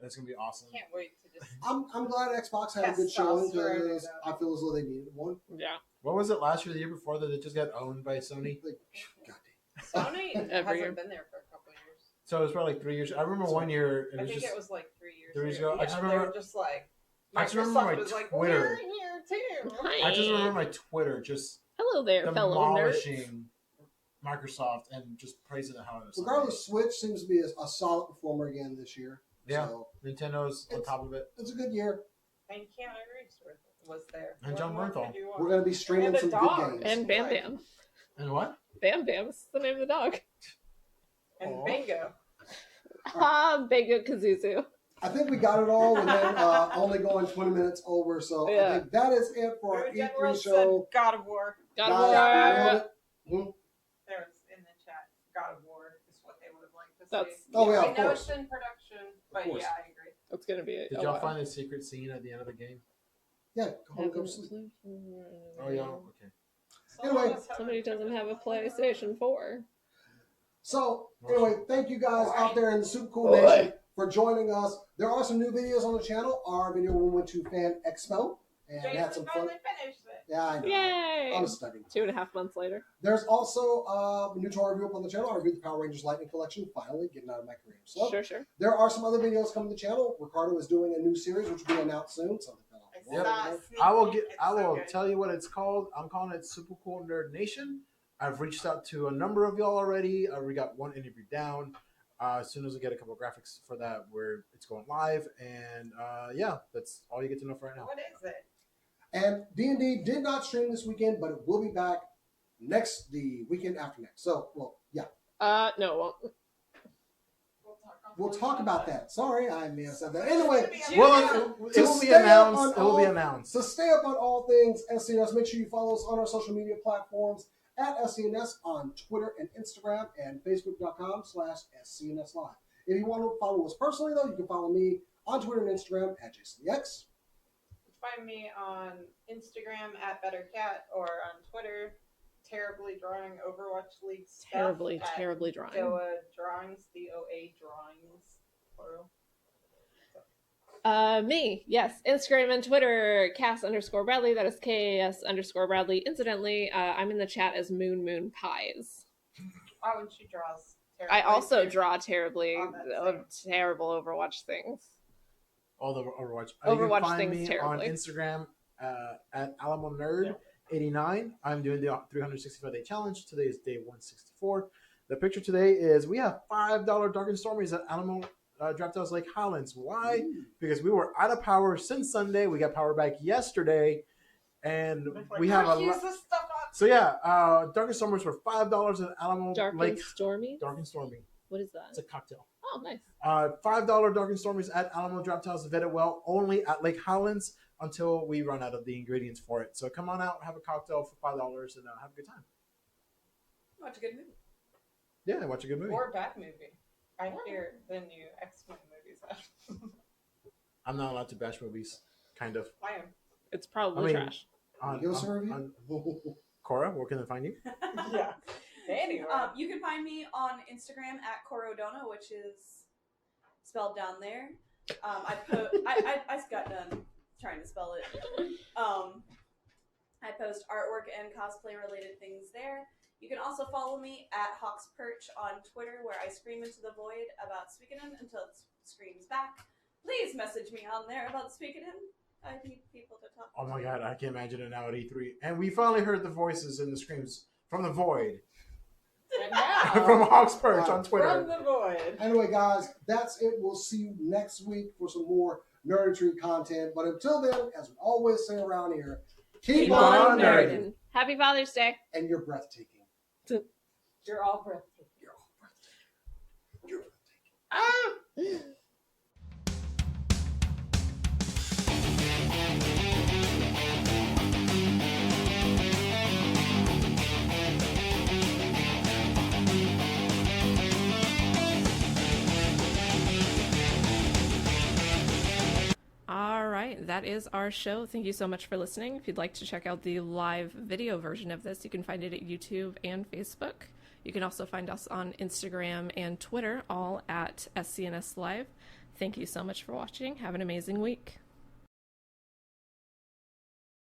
it's gonna be awesome. Can't wait to just. I'm glad Xbox had a good showing Testosterone because it I up. feel as though they needed one. Yeah. What was it last year, the year before that it just got owned by Sony? Like, God Sony Every year. hasn't been there for a couple of years. So it was probably like 3 years. I remember one year it I was think just it was like 3 years. 3 years ago. ago. I Yeah, just they remember- were just like. I just remember my Microsoft was like, Twitter. we're here too. I just remember my Twitter just Hello there, fellow nerds. demolishing Microsoft and just praising it how it was. Regardless, Switch seems to be a solid performer again this year. Yeah. So Nintendo's on top of it. it's a good year. And Keanu Reeves was there. And What John more Bernthal. could you want? We're going to be streaming And a some dog. good games. And Bam Bam. And what? Bam Bam is the name of the dog. And Aw. bingo. Ah, Bingo Kazuzu. I think we got it all within only going 20 minutes over. So I Yeah. think that is it for our Rude Jet E3 World show. said God of War. God Guys, of we War. nailed it. There's in the chat. God of War is what they would have liked to That's- see. Oh, yeah, I of know course. it's in production, but course. yeah, I agree. That's gonna be Did y'all find the secret scene at the end of the game? Yeah, go home, go to sleep. Oh, yeah. Okay. Anyway. Somebody doesn't have a PlayStation 4. So, anyway, thank you guys out there in the Super Cool Oi. Nation for joining us. There are some new videos on the channel. Our video we went to Fan Expo and had Jason some fun. finally finished it. Yeah, I know. Yay! I was studying. 2.5 months later. There's also a new toy review up on the channel. I reviewed the Power Rangers Lightning Collection, finally getting out of my career. So, Sure. there are some other videos coming to the channel. Ricardo is doing a new series, which will be announced soon. Something fell off. I Yep. saw a sneak I will peek. get. It's I so will good. tell you what it's called. I'm calling it Super Cool Nerd Nation. I've reached out to a number of y'all already. We got one interview down. As soon as we get a couple graphics for that, where it's going live, and yeah, that's all you get to know for right now. What is it? And D&D did not stream this weekend, but it will be back the weekend after next. So, well, yeah, No, it won't. we'll talk about that. Sorry, I may have said that. Anyway, Well, it To will be stay up announced. on It will be all- announced. so stay up on all things SCNS. Make sure you follow us on our social media platforms at SCNS on Twitter and Instagram and Facebook.com/SCNS Live. If you want to follow us personally, though, you can follow me on Twitter and Instagram at JasonX. Find me on Instagram at BetterCat or on Twitter, terribly drawing Overwatch League stuff. Terribly at drawing. Doa Drawings, DOA Drawings, plural. Me, yes. Instagram and Twitter, Cass_Bradley. That is KAS_Bradley. Incidentally, I'm in the chat as Moon Pies. Oh, and she draws terribly. I also too. draw terribly, Oh, that's terrible Overwatch things. All the Overwatch. Overwatch you can find things me terribly. on Instagram at AlamoNerd89. I'm doing the 365-day challenge. Today is day 164. The picture today is we have $5 Dark and Stormies at Alamo Draft House Lake Highlands. Why? Because we were out of power since Sunday. We got power back yesterday, and It's like, we have a use lot. this stuff up. So yeah, Dark and Stormers for $5 at Alamo Dark Lake. and Stormy? Dark and Stormy. What is that? It's a cocktail. Oh, nice. $5 Dark and Stormies at Alamo Draft House Well, only at Lake Highlands until we run out of the ingredients for it. So come on out, have a cocktail for $5, and have a good time. Watch a good movie. Yeah, watch a good movie. Or a bad movie. I hear the new X-Men movies out. I'm not allowed to bash movies, kind of. I am. It's probably trash. Give us a review. Cora, where can they find you? Yeah. Anyway. You can find me on Instagram at Corodona, which is spelled down there. I got done trying to spell it. I post artwork and cosplay related things there. You can also follow me at Hawks Perch on Twitter, where I scream into the void about Suikoden until it screams back. Please message me on there about Suikoden. I need people to talk to. Oh my god, I can imagine it now at E3. And we finally heard the voices and the screams from the void. And now, From Hawks Perch on Twitter. from the void. Anyway, guys, that's it. We'll see you next week for some more nerdistry content. But until then, as we always say around here, keep on nerding. Happy Father's Day. And you're breathtaking. You're all breathtaking. You're all breathtaking. You're breathtaking. Ah! All right, that is our show. Thank you so much for listening. If you'd like to check out the live video version of this, you can find it at YouTube and Facebook. You can also find us on Instagram and Twitter, all at SCNS Live. Thank you so much for watching. Have an amazing week.